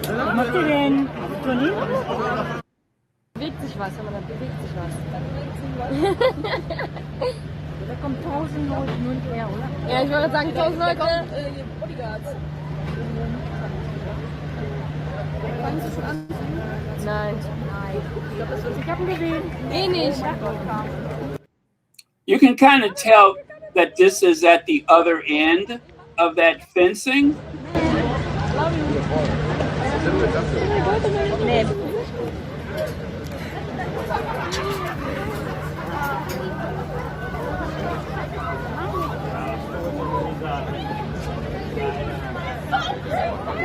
Was macht ihr denn? Turnier? Bewegt sich was, aber da bewegt sich was. Da kommt 1000 Leute nur her, oder? Ja, ich wollte sagen, 1000 Leute. Bodyguards. Fangen Sie schon an? Nein. Ich glaube, das wird sich abgewählt. Wenig. You can kind of tell that this is at the other end of that fencing. Nee.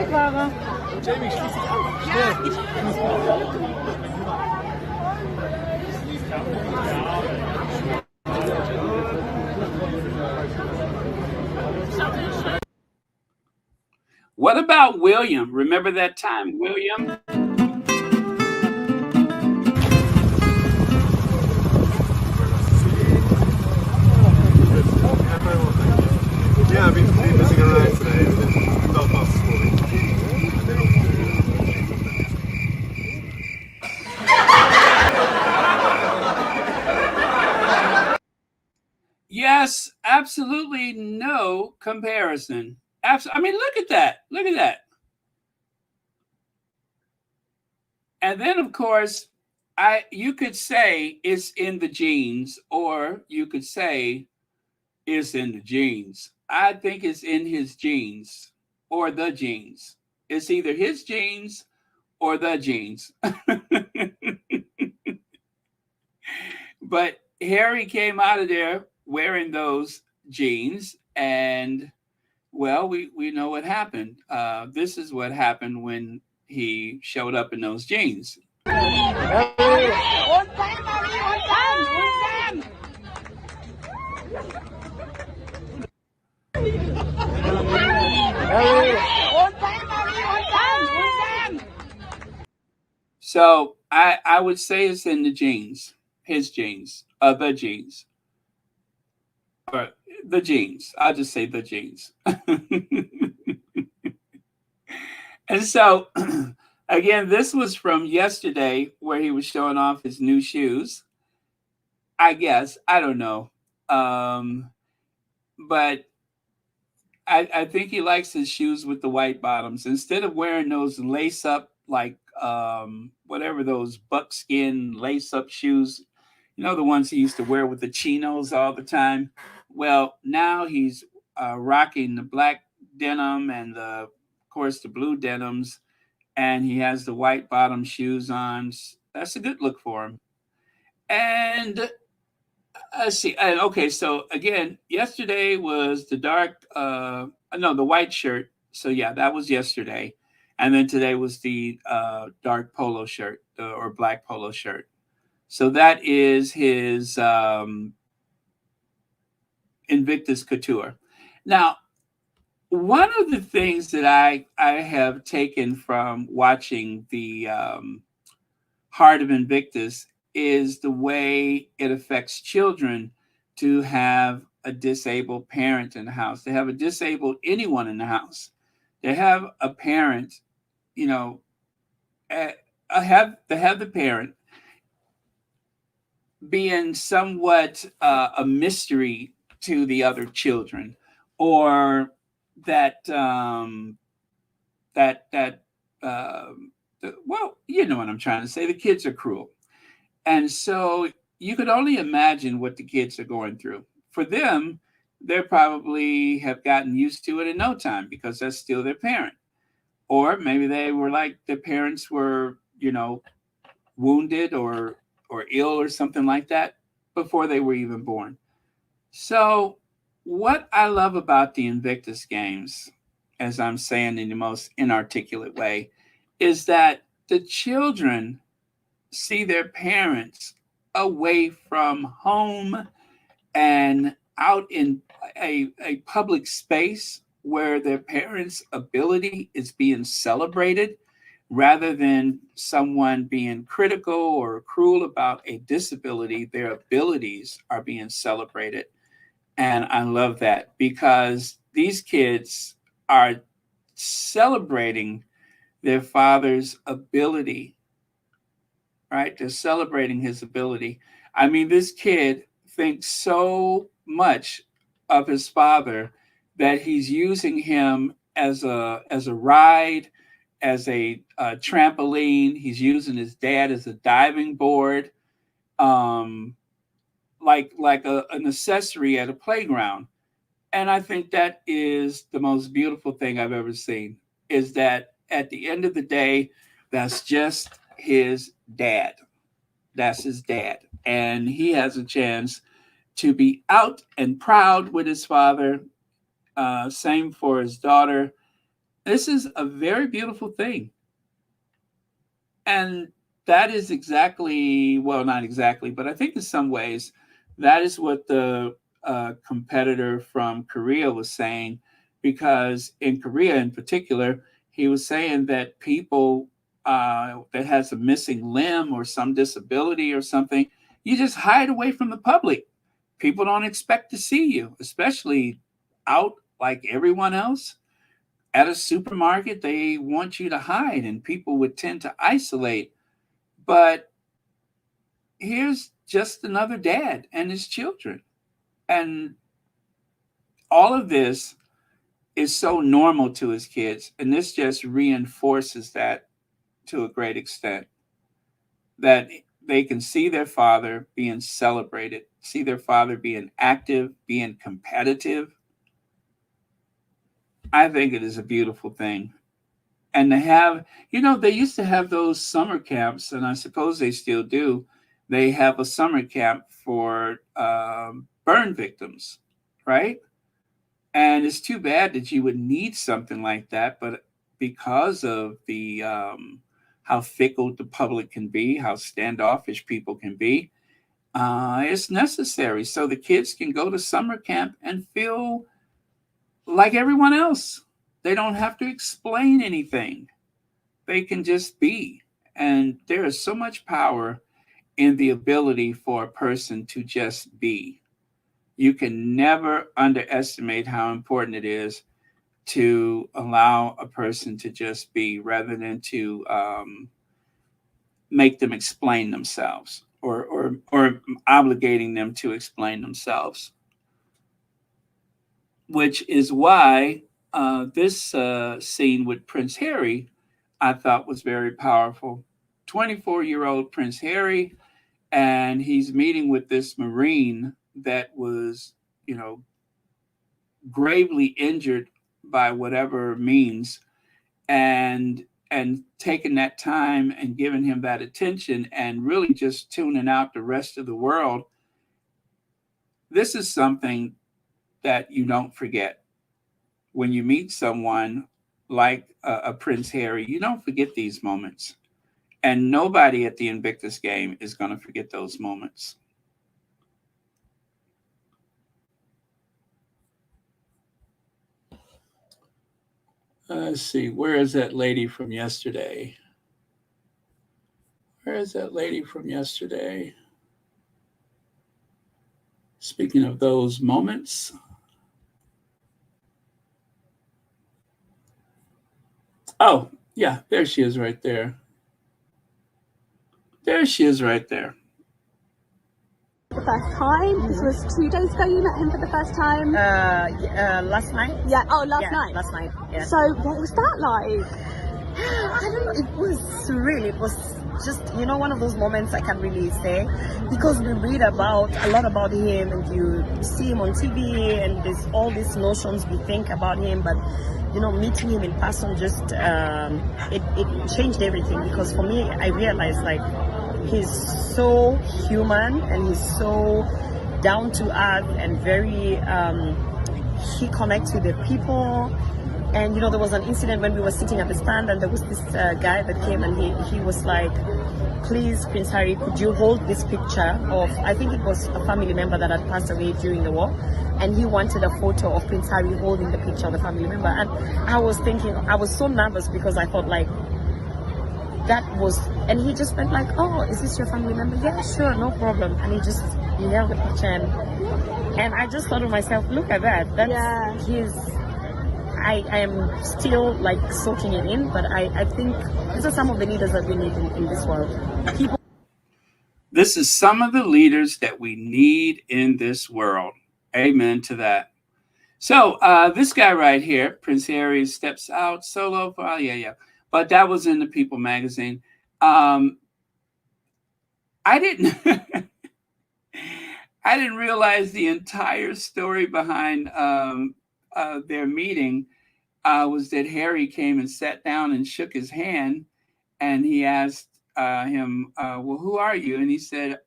Clara. Jamie, schließ dich an. Schnell. What about William? Remember that time, William? Yeah, I've been messing around today in Belfast this morning. Yes, absolutely no comparison. I mean, look at that. Look at that. And then, of course, you could say it's in the genes, or you could say it's in the genes. I think it's in his genes or the genes. It's either his genes or the genes. But Harry came out of there wearing those jeans, and well, we know what happened. This is what happened when he showed up in those jeans. So I would say it's in the genes, his genes, the genes, or the genes. I'll just say the genes. And so, again, this was from yesterday where he was showing off his new shoes. I guess. I don't know. But I think he likes his shoes with the white bottoms. Instead of wearing those lace up, like whatever those buckskin lace up shoes, you know, the ones he used to wear with the chinos all the time. Well, now he's rocking the black denim and of course, the blue denims, and he has the white bottom shoes on. That's a good look for him. And let's see. And okay, so again, yesterday was the dark, no, the white shirt. So yeah, that was yesterday, and then today was the dark polo shirt or black polo shirt. So that is his Invictus Couture. Now, one of the things that I have taken from watching the Heart of Invictus is the way it affects children to have a disabled parent in the house. They have a disabled anyone in the house. They have a parent, you know, have the parent being somewhat a mystery to the other children, or that well, you know what I'm trying to say. The kids are cruel, and so you could only imagine what the kids are going through. For them, they probably have gotten used to it in no time because that's still their parent, or maybe they were like their parents were, you know, wounded or ill or something like that before they were even born. So, what I love about the Invictus Games, as I'm saying in the most inarticulate way, is that the children see their parents away from home and out in a public space where their parents' ability is being celebrated rather than someone being critical or cruel about a disability. Their abilities are being celebrated. And I love that because these kids are celebrating their father's ability, right? They're celebrating his ability. I mean, this kid thinks so much of his father that he's using him as a ride, as a trampoline. He's using his dad as a diving board, like an accessory at a playground. And I think that is the most beautiful thing I've ever seen. Is that at the end of the day, that's just his dad. That's his dad, and he has a chance to be out and proud with his father. Same for his daughter. This is a very beautiful thing. And that is exactly, well, not exactly, but I think in some ways, that is what the competitor from Korea was saying, because in Korea in particular, he was saying that people that has a missing limb or some disability or something, you just hide away from the public. People don't expect to see you, especially out like everyone else. At a supermarket, they want you to hide, and people would tend to isolate. But here's just another dad and his children. And all of this is so normal to his kids. And this just reinforces that to a great extent, that they can see their father being celebrated, see their father being active, being competitive. I think it is a beautiful thing. And to have, they used to have those summer camps, and I suppose they still do. They have a summer camp for burn victims, right? And it's too bad that you would need something like that, but because of the how fickle the public can be, how standoffish people can be, it's necessary so the kids can go to summer camp and feel like everyone else. They don't have to explain anything. They can just be. And there is so much power in the ability for a person to just be. You can never underestimate how important it is to allow a person to just be rather than to make them explain themselves or obligating them to explain themselves. Which is why this scene with Prince Harry, I thought was very powerful. 24-year-old Prince Harry, and he's meeting with this Marine that was, gravely injured by whatever means, and taking that time and giving him that attention and really just tuning out the rest of the world. This is something that you don't forget. When you meet someone like a Prince Harry, you don't forget these moments. And nobody at the Invictus game is going to forget those moments. Let's see, where is that lady from yesterday? Where is that lady from yesterday? Speaking of those moments. Oh, yeah, there she is right there. There she is right there. The first time? This was 2 days ago you met him for the first time? Last night. Yeah, last night. Last night, yeah. So what was that like? I don't know, it was surreal. It was just, one of those moments I can't really say, because we read a lot about him, and you see him on TV, and there's all these notions we think about him, but meeting him in person just it changed everything, because for me, I realized he's so human, and he's so down to earth, and very he connects with the people. And there was an incident when we were sitting at the stand, and there was this guy that came, and he was like, please, Prince Harry, could you hold this picture of, I think it was a family member that had passed away during the war, and he wanted a photo of Prince Harry holding the picture of the family member. And I was thinking, I was so nervous, because I thought that was, and he just went oh, is this your family member? Yeah, sure, no problem. And he held the picture, and I just thought to myself, look at that. That's his. I am still soaking it in, but I think these are some of the leaders that we need in this world. This is some of the leaders that we need in this world. Amen to that. So this guy right here, Prince Harry, steps out solo. Yeah. But that was in the People magazine. I didn't I didn't realize the entire story behind their meeting was that Harry came and sat down and shook his hand, and he asked him, well, who are you? And he said,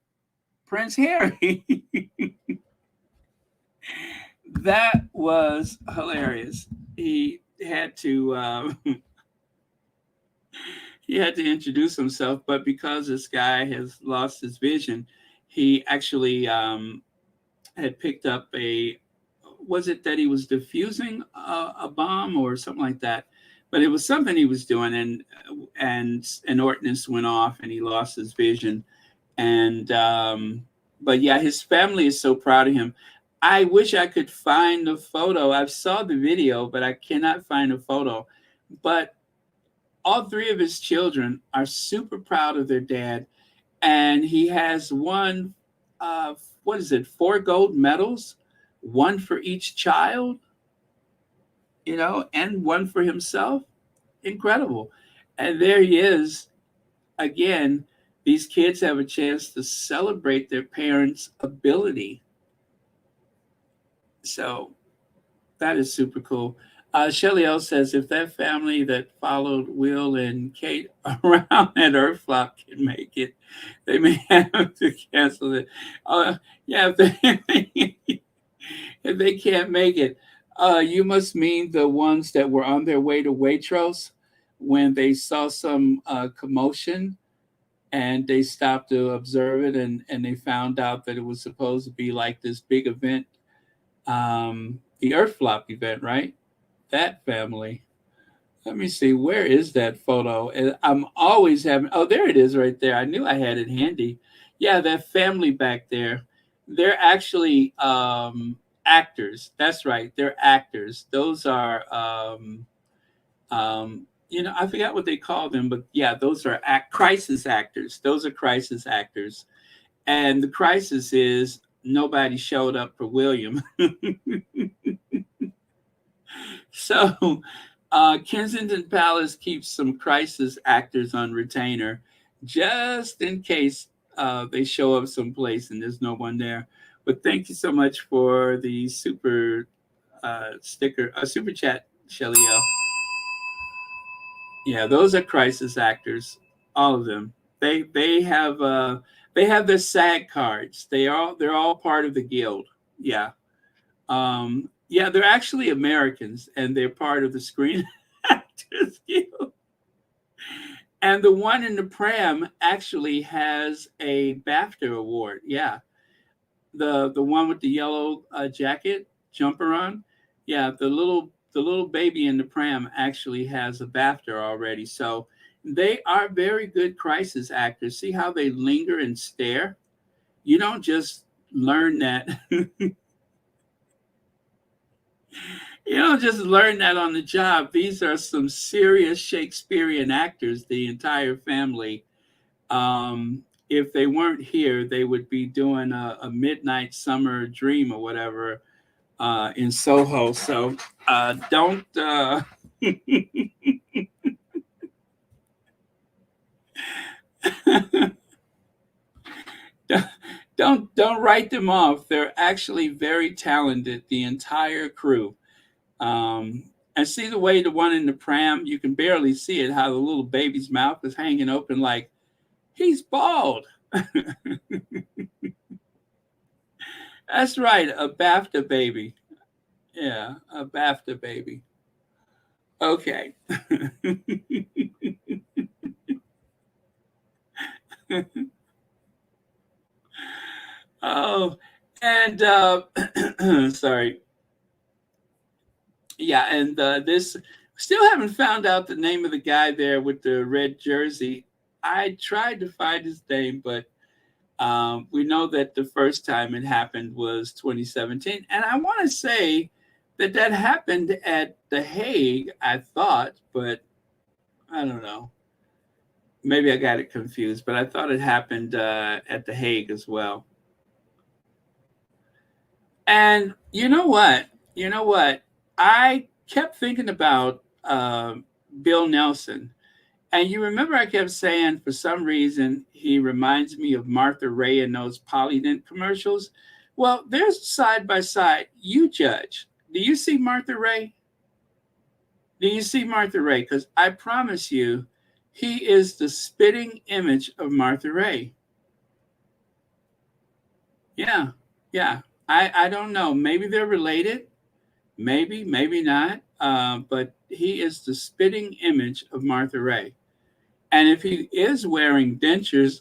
Prince Harry. That was hilarious. He had to introduce himself, but because this guy has lost his vision, he actually had picked up was it that he was defusing a bomb or something like that? But it was something he was doing, and an ordnance went off, and he lost his vision. And but yeah, his family is so proud of him. I wish I could find the photo. I saw the video, but I cannot find a photo. But all three of his children are super proud of their dad, and he has won what is it, 4 gold medals, one for each child, and one for himself. Incredible. And there he is again. These kids have a chance to celebrate their parents' ability. So that is super cool. Shelly L says, if that family that followed Will and Kate around at Earth Flop can make it, they may have to cancel it. Yeah, if they can't make it, you must mean the ones that were on their way to Waitrose when they saw some commotion and they stopped to observe it, and they found out that it was supposed to be like this big event, the Earth Flop event, right? That family. Let me see, where is that photo? And I'm always having, oh, there it is right there. I knew I had it handy. Yeah, that family back there. They're actually actors. That's right. They're actors. Those are, I forgot what they call them, but yeah, those are crisis actors. Those are crisis actors. And the crisis is nobody showed up for William. So Kensington Palace keeps some crisis actors on retainer just in case they show up someplace and there's no one there. But thank you so much for the super super chat, Shelly L. Yeah, those are crisis actors, all of them. They have their SAG cards. They're all part of the guild. Yeah. Yeah, they're actually Americans, and they're part of the Screen Actors Guild. And the one in the pram actually has a BAFTA award. Yeah, the one with the yellow jacket jumper on. Yeah, the little baby in the pram actually has a BAFTA already. So they are very good crisis actors. See how they linger and stare? You don't just learn that. You don't just learn that on the job. These are some serious Shakespearean actors, the entire family. If they weren't here, they would be doing a midnight summer dream or whatever in Soho. So don't don't write them off. They're actually very talented, the entire crew. And see the way the one in the pram, you can barely see it, how the little baby's mouth is hanging open like he's bald. That's right, a BAFTA baby. Yeah, a BAFTA baby. Okay. Oh, and sorry. Yeah, and this still haven't found out the name of the guy there with the red jersey. I tried to find his name, but we know that the first time it happened was 2017. And I want to say that happened at The Hague, I thought, but I don't know. Maybe I got it confused, but I thought it happened at The Hague as well. And you know what? I kept thinking about Bill Nelson. And you remember I kept saying, for some reason, he reminds me of Martha Ray in those Polydent commercials. Well, there's side by side. You judge. Do you see Martha Ray? Do you see Martha Ray? Because I promise you, he is the spitting image of Martha Ray. Yeah. I don't know. Maybe they're related. Maybe not. But he is the spitting image of Martha Ray. And if he is wearing dentures,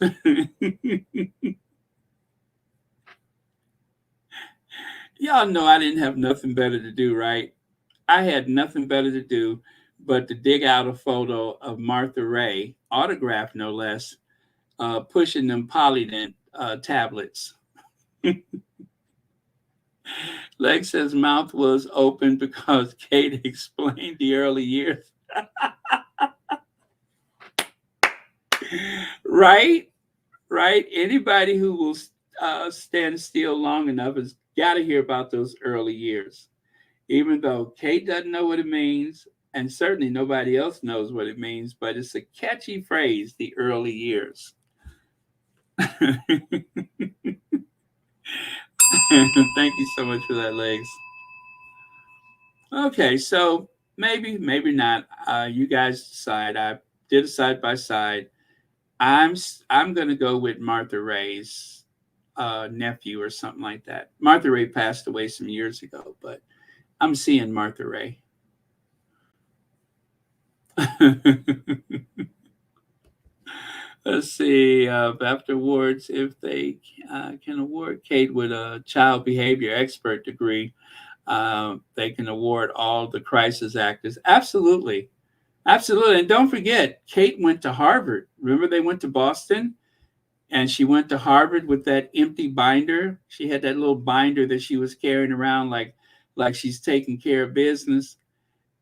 Y'all know I didn't have nothing better to do, right? I had nothing better to do but to dig out a photo of Martha Ray, autographed no less, pushing them Polydent tablets. Lex's mouth was open because Kate explained the early years. Right? Right? Anybody who will stand still long enough has got to hear about those early years. Even though Kate doesn't know what it means, and certainly nobody else knows what it means, but it's a catchy phrase, the early years. Thank you so much for that, Legs. Okay, so maybe not. You guys decide. I did a side by side. I'm gonna go with Martha Ray's nephew or something like that. Martha Ray passed away some years ago, but I'm seeing Martha Ray. Let's see. After awards, if they can award Kate with a child behavior expert degree, they can award all the crisis actors. Absolutely. Absolutely. And don't forget, Kate went to Harvard. Remember, they went to Boston and she went to Harvard with that empty binder. She had that little binder that she was carrying around like she's taking care of business.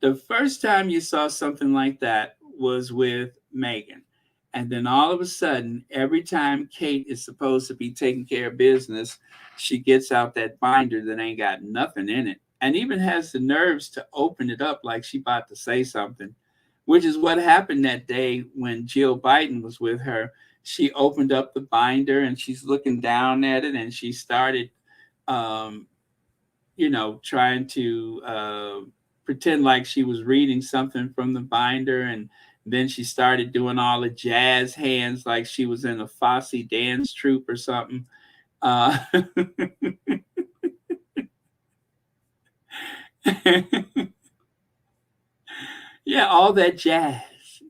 The first time you saw something like that was with Meghan. And then all of a sudden, every time Kate is supposed to be taking care of business, she gets out that binder that ain't got nothing in it and even has the nerves to open it up like she about to say something, which is what happened that day when Jill Biden was with her. She opened up the binder and she's looking down at it and she started, um, trying to pretend like she was reading something from the binder. And then she started doing all the jazz hands like she was in a Fosse dance troupe or something. Uh, yeah, all that jazz.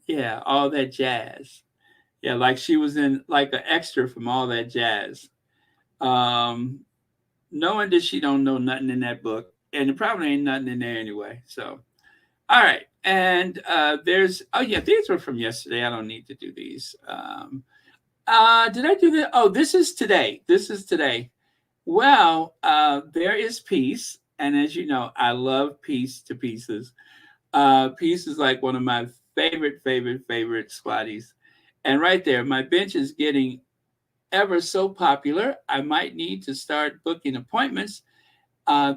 Yeah, all that jazz. Yeah, like she was in like an extra from all that jazz. Um, Knowing that she don't know nothing in that book, and it probably ain't nothing in there anyway. So, all right, and there's these were from yesterday. I don't need to do these. Did I do that? Oh, this is today. This is today. Well, there is Peace, and as you know, I love Peace to pieces. Peace is like one of my favorite squatties, and right there, my bench is getting ever so popular. I might need to start booking appointments.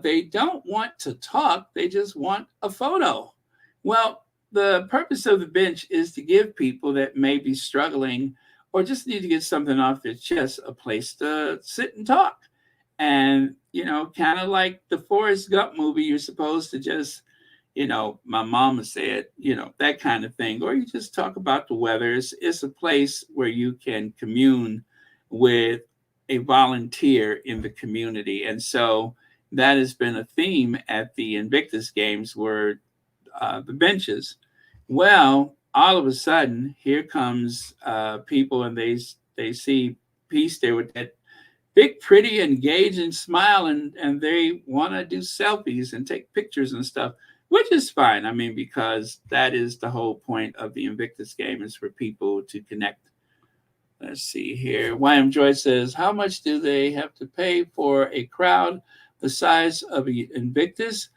They don't want to talk, they just want a photo. Well, the purpose of the bench is to give people that may be struggling or just need to get something off their chest a place to sit and talk. And, kind of like the Forrest Gump movie, you're supposed to just, my mama said, that kind of thing. Or you just talk about the weather. It's a place where you can commune with a volunteer in the community. And so that has been a theme at the Invictus Games were the benches. Well, all of a sudden, here comes people and they see Peace there with that big, pretty, engaging smile, and they want to do selfies and take pictures and stuff, which is fine. I mean, because that is the whole point of the Invictus Game is for people to connect. Let's see here. YM Joy says, how much do they have to pay for a crowd the size of Invictus?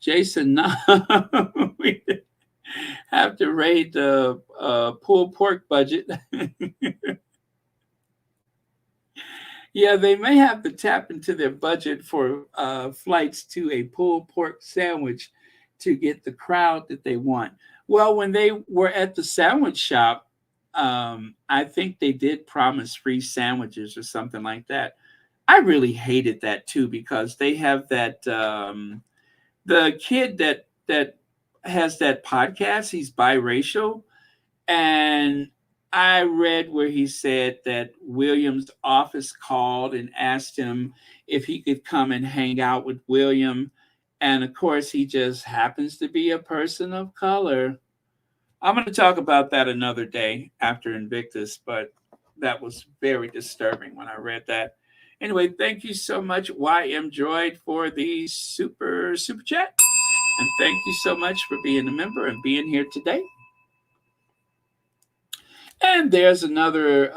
Jason, no, we have to raid the pulled pork budget. Yeah, they may have to tap into their budget for flights to a pulled pork sandwich to get the crowd that they want. Well, when they were at the sandwich shop, I think they did promise free sandwiches or something like that. I really hated that too because they have that the kid that has that podcast. He's biracial, and I read where he said that William's office called and asked him if he could come and hang out with William. And of course, he just happens to be a person of color. I'm going to talk about that another day after Invictus, but that was very disturbing when I read that. Anyway, thank you so much, YM Droid, for the super chat. And thank you so much for being a member and being here today. And there's another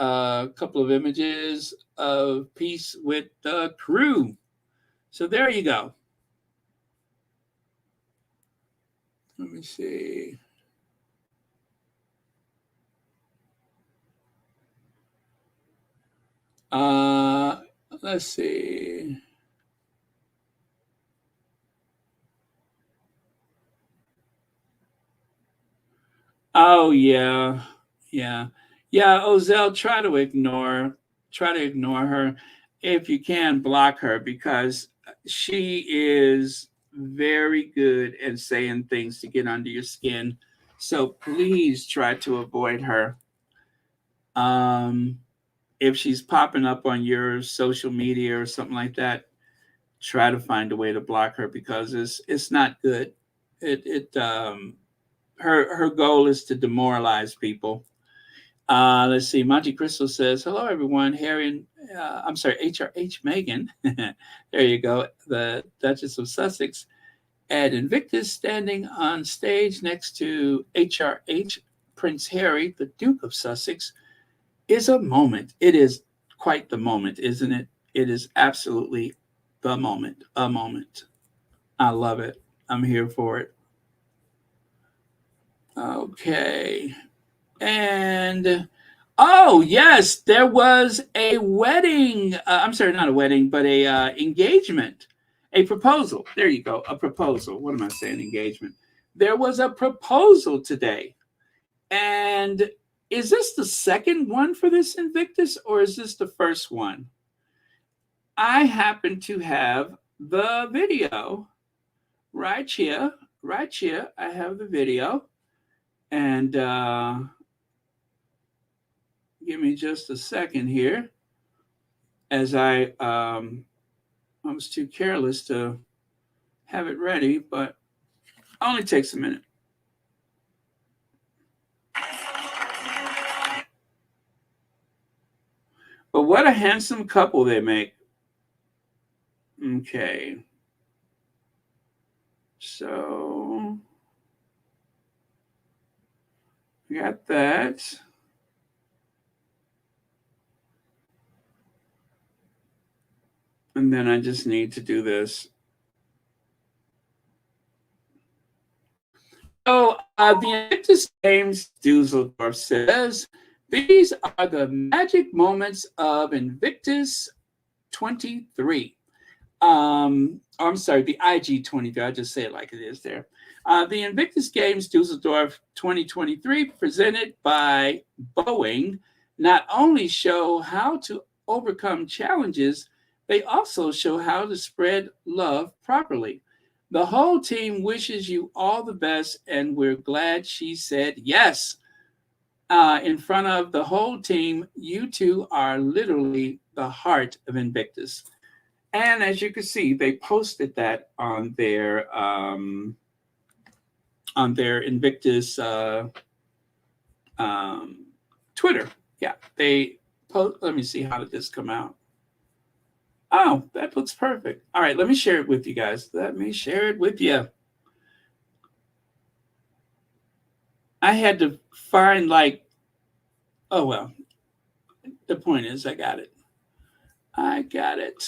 couple of images of Peace with the Crew. So there you go. Let me see. Let's see. Oh yeah. Ozell, try to ignore her. If you can, block her, because she is very good at saying things to get under your skin. So please try to avoid her. If she's popping up on your social media or something like that, try to find a way to block her, because it's not good. Her goal is to demoralize people. Let's see. Monte Cristo says, "Hello, everyone. Harry and HRH Meghan." There you go. The Duchess of Sussex at Invictus, standing on stage next to HRH Prince Harry, the Duke of Sussex, is a moment. It is quite the moment, isn't it? It is absolutely the moment. A moment. I love it. I'm here for it. Okay. And oh yes, there was a wedding. I'm sorry, not a wedding, but a engagement, a proposal. There you go, a proposal. What am I saying? Engagement. There was a proposal today, and is this the second one for this Invictus, or is this the first one? I happen to have the video right here. Right here, I have the video, and give me just a second here, as I was too careless to have it ready, but only takes a minute. But what a handsome couple they make. Okay. So we got that. And then I just need to do this. So the Invictus Games Dusseldorf says, these are the magic moments of Invictus 23. I'm sorry, the IG 23. I'll just say it like it is there. The Invictus Games Dusseldorf 2023, presented by Boeing, not only show how to overcome challenges, they also show how to spread love properly. The whole team wishes you all the best, and we're glad she said yes. In front of the whole team, you two are literally the heart of Invictus. And as you can see, they posted that on their Invictus Twitter. Yeah, they post. Let me see, how did this come out? Oh, that looks perfect. All right, let me share it with you guys. Let me share it with you. I had to find oh well. The point is, I got it. I got it.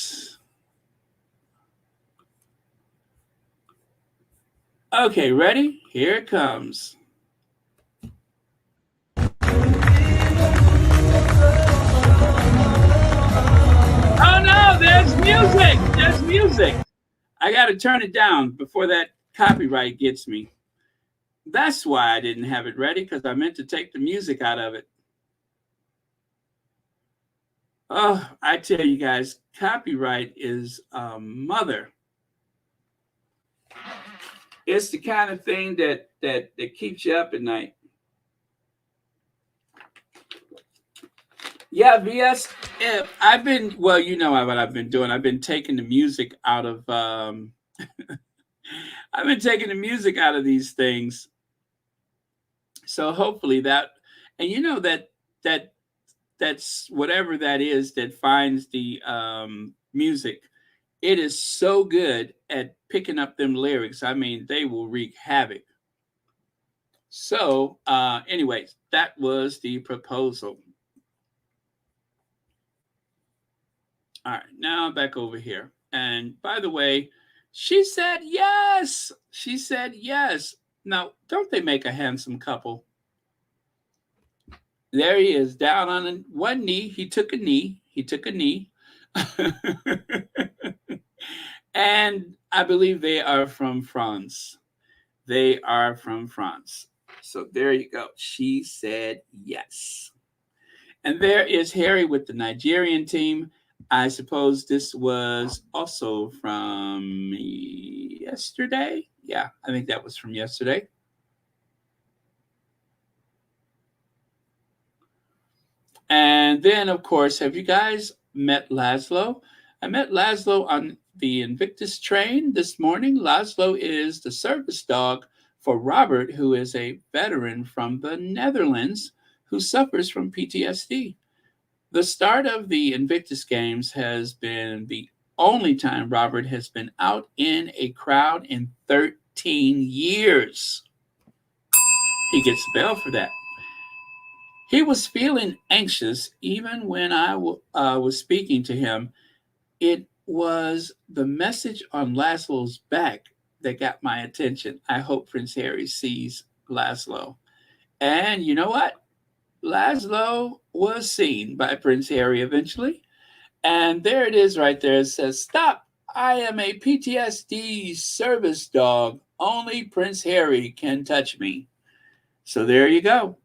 Okay, ready? Here it comes. Oh no, there's music. There's music. I got to turn it down before that copyright gets me. That's why I didn't have it ready, because I meant to take the music out of it. Oh, I tell you guys, copyright is a mother. It's the kind of thing that keeps you up at night. Yeah, VS. I've been, well, you know what I've been doing. I've been taking the music out of I've been taking the music out of these things. So hopefully that, and you know that that's whatever that is that finds the music. It is so good at picking up them lyrics. I mean, they will wreak havoc. So, anyways, that was the proposal. All right, now back over here. And by the way, she said yes. She said yes. Now, don't they make a handsome couple? There he is, down on one knee. He took a knee. He took a knee. And I believe they are from France. They are from France. So there you go. She said yes. And there is Harry with the Nigerian team. I suppose this was also from yesterday. Yeah, I think that was from yesterday. And then, of course, have you guys met Laszlo? I met Laszlo on the Invictus train this morning. Laszlo is the service dog for Robert, who is a veteran from the Netherlands who suffers from PTSD. The start of the Invictus Games has been the only time Robert has been out in a crowd in 13 years. He gets a bell for that. He was feeling anxious even when I was speaking to him. It was the message on Laszlo's back that got my attention. I hope Prince Harry sees Laszlo. And you know what? Laszlo was seen by Prince Harry eventually. And there it is right there. It says, "Stop. I am a PTSD service dog. Only Prince Harry can touch me." So there you go.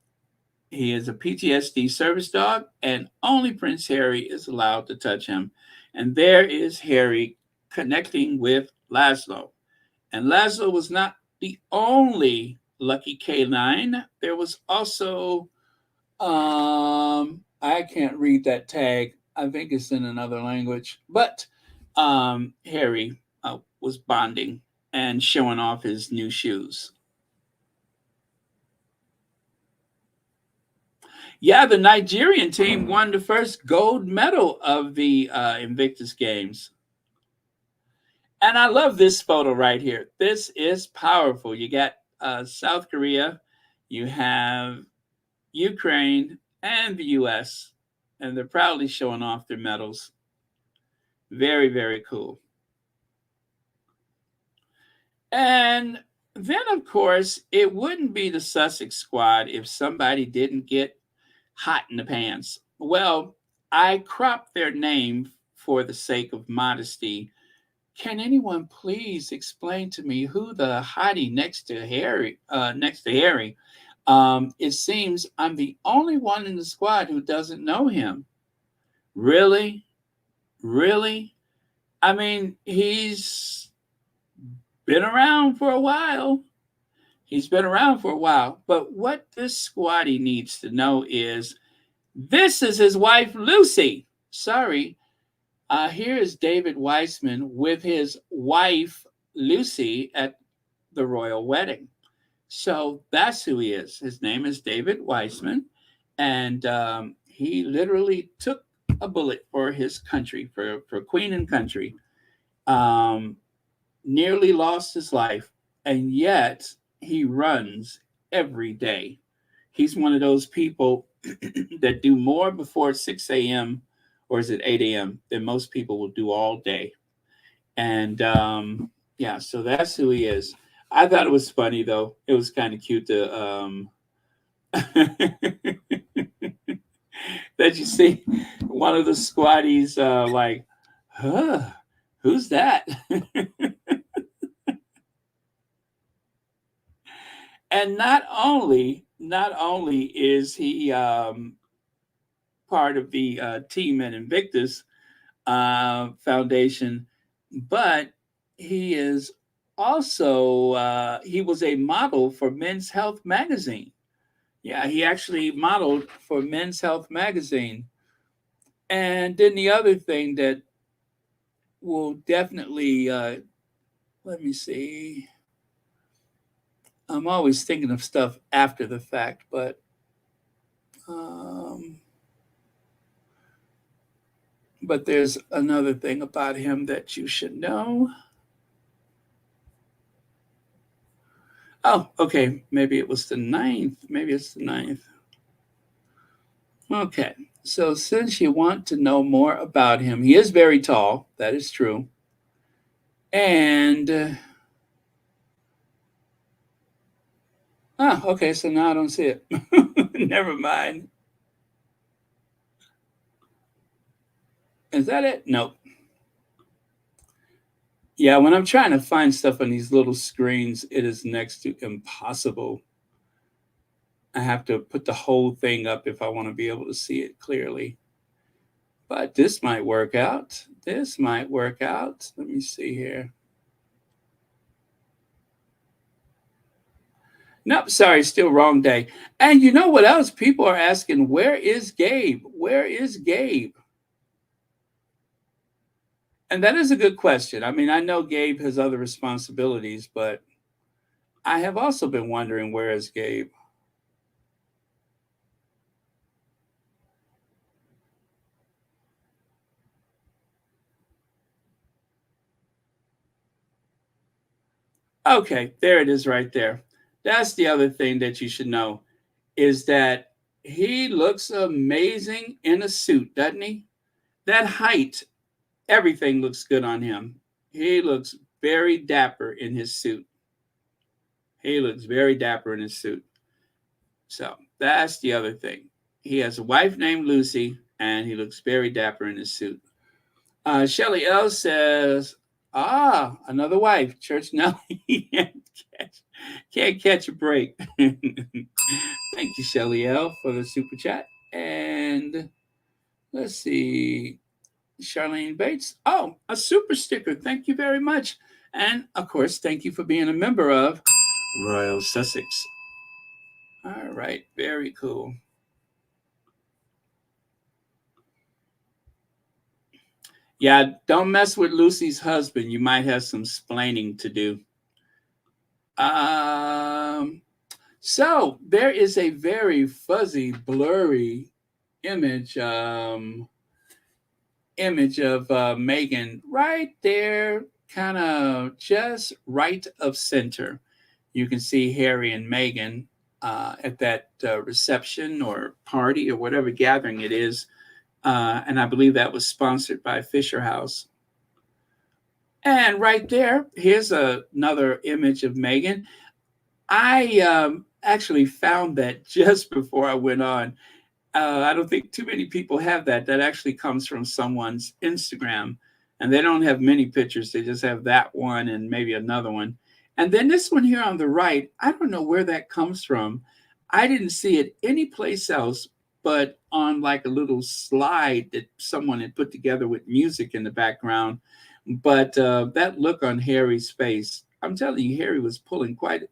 He is a PTSD service dog, and only Prince Harry is allowed to touch him. And there is Harry connecting with Laszlo. And Laszlo was not the only lucky canine. There was also, I can't read that tag. I think it's in another language. But Harry was bonding and showing off his new shoes. Yeah, the Nigerian team won the first gold medal of the Invictus Games. And I love this photo right here. This is powerful. You got South Korea, you have Ukraine, and the US, and they're proudly showing off their medals. Very, very cool. And then, of course, it wouldn't be the Sussex squad if somebody didn't get hot in the pants. Well, I cropped their name for the sake of modesty. Can anyone please explain to me who the hottie next to Harry? It seems I'm the only one in the squad who doesn't know him. Really? Really? I mean, he's been around for a while. He's been around for a while. But what this squatty needs to know is this is his wife, Lucy. Sorry. Here is David Weissman with his wife, Lucy, at the royal wedding. So that's who he is. His name is David Weissman. And he literally took a bullet for his country, for Queen and country. Nearly lost his life. And yet he runs every day. He's one of those people that do more before 6 a.m. or is it 8 a.m. than most people will do all day. And yeah, so that's who he is. I thought it was funny, though. It was kind of cute to that you see one of the squatties like, huh, who's that? And not only is he part of the team at Invictus Foundation, but he is also he was a model for Men's Health magazine. Yeah, he actually modeled for Men's Health magazine. And then the other thing that will definitely let me see. I'm always thinking of stuff after the fact, but But there's another thing about him that you should know. Oh, okay. Maybe it was the 9th. Maybe it's the 9th. Okay. So since you want to know more about him, he is very tall. That is true. And okay. So now I don't see it. Never mind. Is that it? Nope. Yeah, when I'm trying to find stuff on these little screens, it is next to impossible. I have to put the whole thing up if I want to be able to see it clearly. But this might work out. This might work out. Let me see here. Nope, sorry, still wrong day. And you know what else? People are asking, where is Gabe? Where is Gabe? And that is a good question. I mean, I know Gabe has other responsibilities, but I have also been wondering, where is Gabe? Okay, there it is right there. That's the other thing that you should know, is that he looks amazing in a suit, doesn't he? That height, everything looks good on him. He looks very dapper in his suit. He looks very dapper in his suit. So that's the other thing. He has a wife named Lucy, and he looks very dapper in his suit. Shelly L says, another wife, Church Nelly. Can't catch a break. Thank you, Shelly L, for the super chat. And let's see, Charlene Bates. Oh, a super sticker. Thank you very much. And of course, thank you for being a member of Royal Sussex. All right, very cool. Yeah, don't mess with Lucy's husband. You might have some splaining to do. So there is a very fuzzy, blurry image of Meghan right there, kind of just right of center. You can see Harry and Meghan at that reception or party or whatever gathering it is. And I believe that was sponsored by Fisher House. And right there, here's another image of Meghan. I actually found that just before I went on. I don't think too many people have that. That actually comes from someone's Instagram. And they don't have many pictures. They just have that one and maybe another one. And then this one here on the right, I don't know where that comes from. I didn't see it anyplace else but on like a little slide that someone had put together with music in the background. But that look on Harry's face, I'm telling you, Harry was pulling quite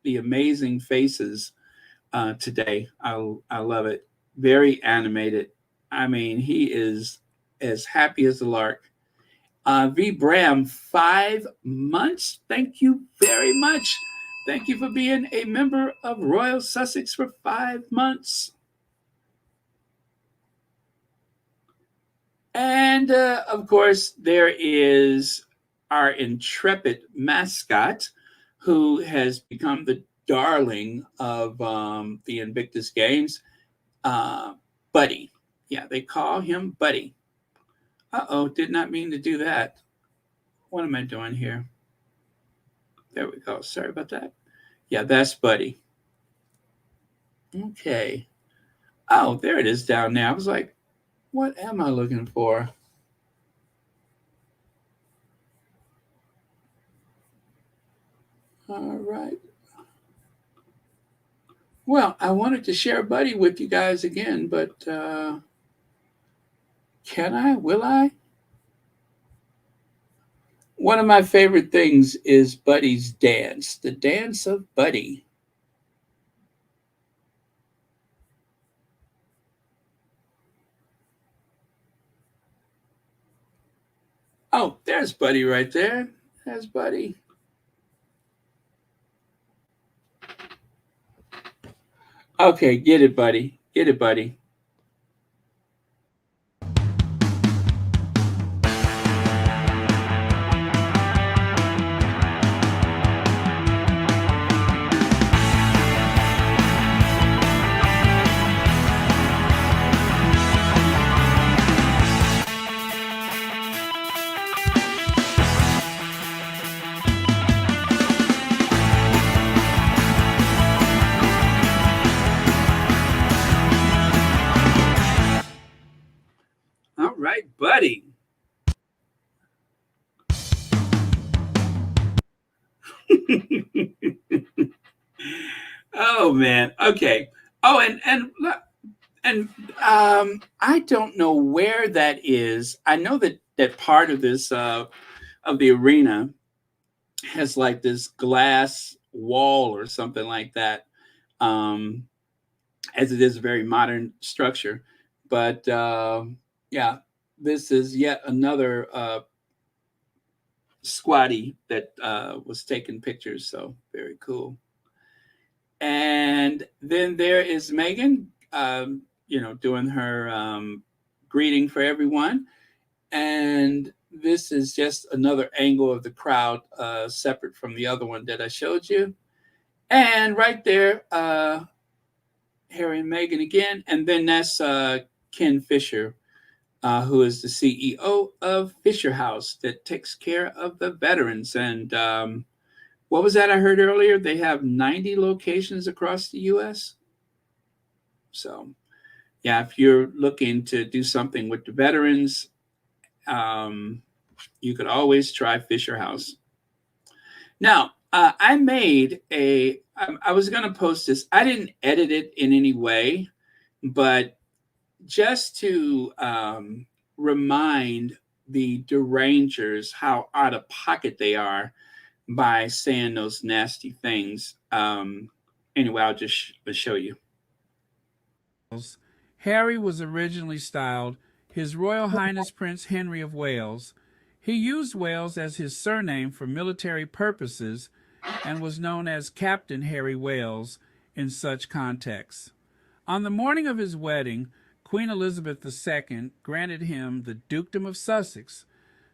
the amazing faces today. I love it. Very animated. I mean, he is as happy as a lark. V. Bram, 5 months. Thank you very much. Thank you for being a member of Royal Sussex for 5 months. And of course, there is our intrepid mascot, who has become the darling of the Invictus Games, Buddy. Yeah, they call him Buddy. Did not mean to do that. What am I doing here? There we go. Sorry about that. Yeah, that's Buddy. Okay. Oh, there it is down there. I was like, what am I looking for? All right. Well, I wanted to share Buddy with you guys again, but can I? Will I? One of my favorite things is Buddy's dance, the dance of Buddy. Oh, there's Buddy right there. There's Buddy. Okay, get it, Buddy. Get it, Buddy. Oh man. Okay. Oh, and I don't know where that is. I know that part of this of the arena has like this glass wall or something like that. Um, as it is a very modern structure. But yeah, this is yet another squatty that was taking pictures. So very cool. And then there is Meghan, doing her greeting for everyone. And this is just another angle of the crowd, separate from the other one that I showed you. And right there, Harry and Meghan again. And then that's Ken Fisher, who is the CEO of Fisher House that takes care of the veterans. And what was that I heard earlier? They have 90 locations across the U.S. So, yeah, if you're looking to do something with the veterans, you could always try Fisher House. Now, I made I was going to post this. I didn't edit it in any way, but just to remind the derangers how out of pocket they are by saying those nasty things. Anyway, I'll just show you. Harry was originally styled His Royal Highness Prince Henry of Wales. He used Wales as his surname for military purposes and was known as Captain Harry Wales in such contexts. On the morning of his wedding, Queen Elizabeth II granted him the Dukedom of Sussex,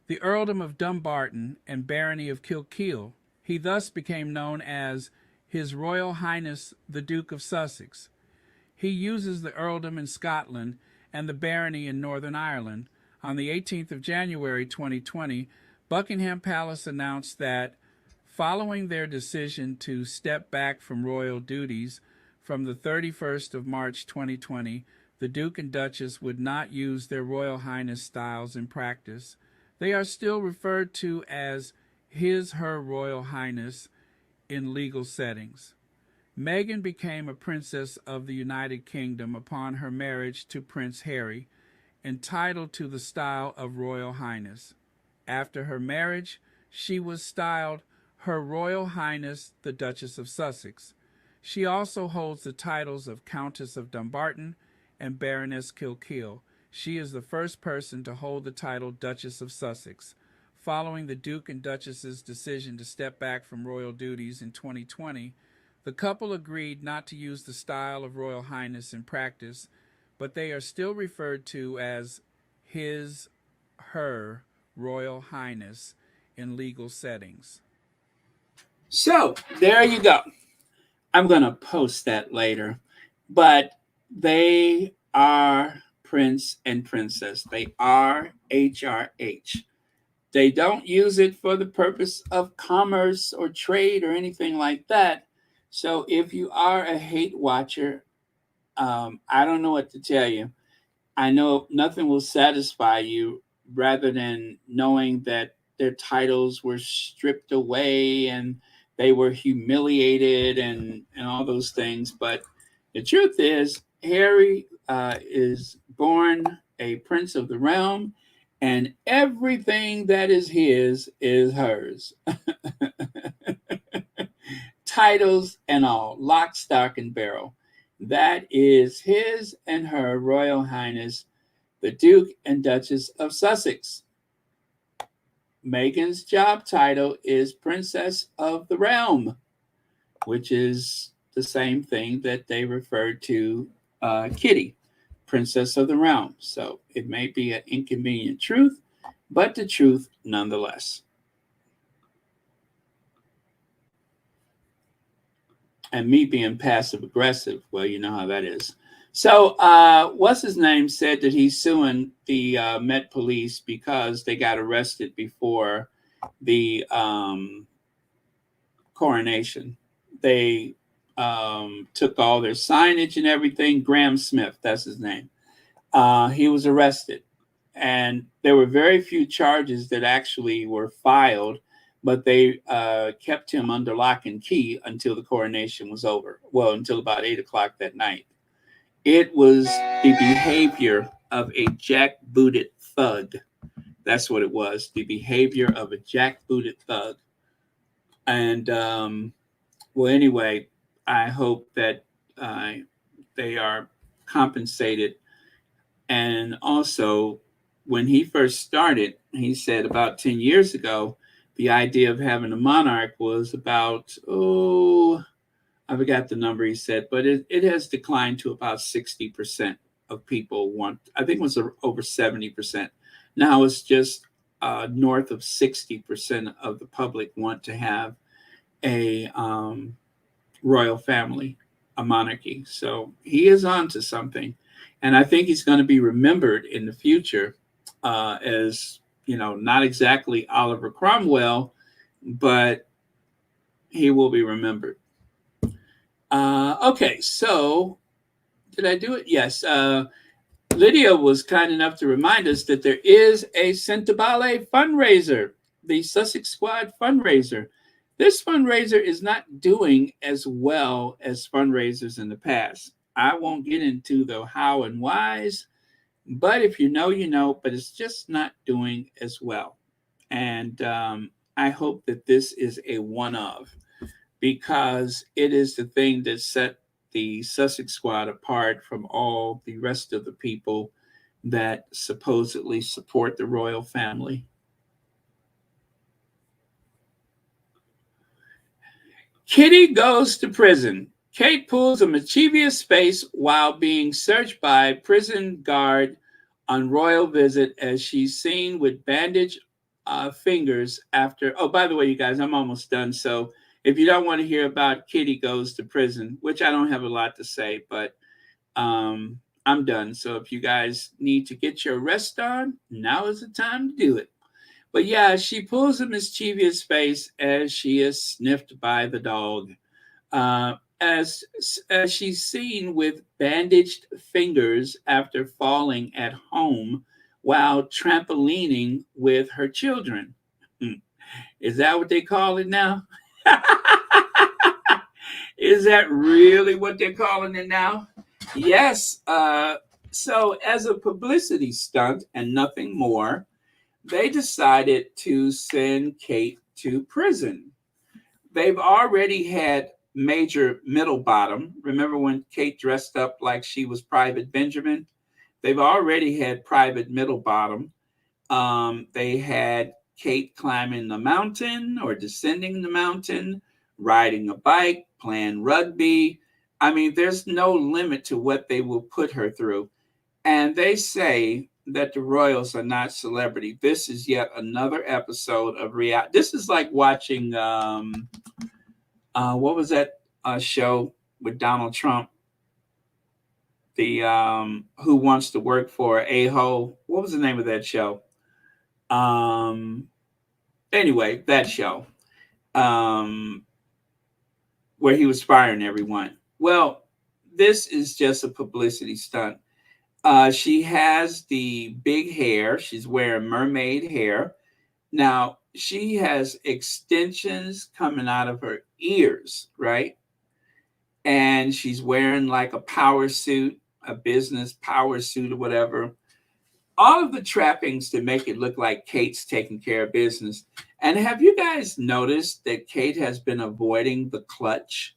the Earldom of Dumbarton, and Barony of Kilkeel. He thus became known as His Royal Highness the Duke of Sussex. He uses the earldom in Scotland and the barony in Northern Ireland. On the 18th of January 2020, Buckingham Palace announced that, following their decision to step back from royal duties from the 31st of March 2020, the Duke and Duchess would not use their Royal Highness styles in practice. They are still referred to as His/Her Royal Highness in legal settings. Meghan became a princess of the United Kingdom upon her marriage to Prince Harry, entitled to the style of Royal Highness. After her marriage, she was styled Her Royal Highness the Duchess of Sussex. She also holds the titles of Countess of Dumbarton and Baroness Kilkeel. She is the first person to hold the title Duchess of Sussex. Following the Duke and Duchess's decision to step back from royal duties in 2020, the couple agreed not to use the style of Royal Highness in practice, but they are still referred to as His/Her Royal Highness in legal settings. So, there you go. I'm going to post that later. But they are Prince and Princess. They are HRH. They don't use it for the purpose of commerce or trade or anything like that. So if you are a hate watcher, I don't know what to tell you. I know nothing will satisfy you rather than knowing that their titles were stripped away and they were humiliated and all those things. But the truth is, Harry is born a prince of the realm, and everything that is his is hers. Titles and all, lock, stock, and barrel. That is His and Her Royal Highness, the Duke and Duchess of Sussex. Meghan's job title is Princess of the Realm, which is the same thing that they refer to Kitty, Princess of the Realm. So it may be an inconvenient truth, but the truth nonetheless. And me being passive aggressive, well, you know how that is. So what's his name said that he's suing the Met Police because they got arrested before the coronation. They took all their signage and everything. Graham Smith, that's his name. He was arrested. And there were very few charges that actually were filed, but they kept him under lock and key until the coronation was over. Well, until about 8 o'clock that night. It was the behavior of a jackbooted thug. That's what it was. The behavior of a jackbooted thug. And well, anyway, I hope that they are compensated. And also, when he first started, he said about 10 years ago, the idea of having a monarch was about, I forgot the number he said, but it has declined to about 60% of people want, I think it was over 70%. Now it's just north of 60% of the public want to have a royal family, a monarchy. So he is on to something. And I think he's going to be remembered in the future as, not exactly Oliver Cromwell, but he will be remembered. Okay, so did I do it? Yes. Lydia was kind enough to remind us that there is a Centibale fundraiser, the Sussex Squad fundraiser. This fundraiser is not doing as well as fundraisers in the past. I won't get into the how and whys, but if you know, but it's just not doing as well. And I hope that this is a one of, because it is the thing that set the Sussex Squad apart from all the rest of the people that supposedly support the royal family. Kitty goes to prison. Kate pulls a mischievous face while being searched by prison guard on royal visit as she's seen with bandaged fingers after. Oh, by the way, you guys, I'm almost done. So if you don't want to hear about Kitty goes to prison, which I don't have a lot to say, but I'm done. So if you guys need to get your rest on, now is the time to do it. But yeah, she pulls a mischievous face as she is sniffed by the dog. As she's seen with bandaged fingers after falling at home while trampolining with her children. Is that what they call it now? Is that really what they're calling it now? Yes. So as a publicity stunt and nothing more, they decided to send Kate to prison. They've already had Major Middlebottom. Remember when Kate dressed up like she was Private Benjamin? They've already had Private Middlebottom. They had Kate climbing the mountain or descending the mountain, riding a bike, playing rugby. I mean, there's no limit to what they will put her through. And they say that the royals are not celebrity. This is yet another episode of reality. This is like watching what was that show with Donald Trump? The Who Wants to Work for a-hole? What was the name of that show? Anyway, that show where he was firing everyone. Well, this is just a publicity stunt. She has the big hair. She's wearing mermaid hair. Now, she has extensions coming out of her ears, right? And she's wearing like a power suit, a business power suit or whatever. All of the trappings to make it look like Kate's taking care of business. And have you guys noticed that Kate has been avoiding the clutch?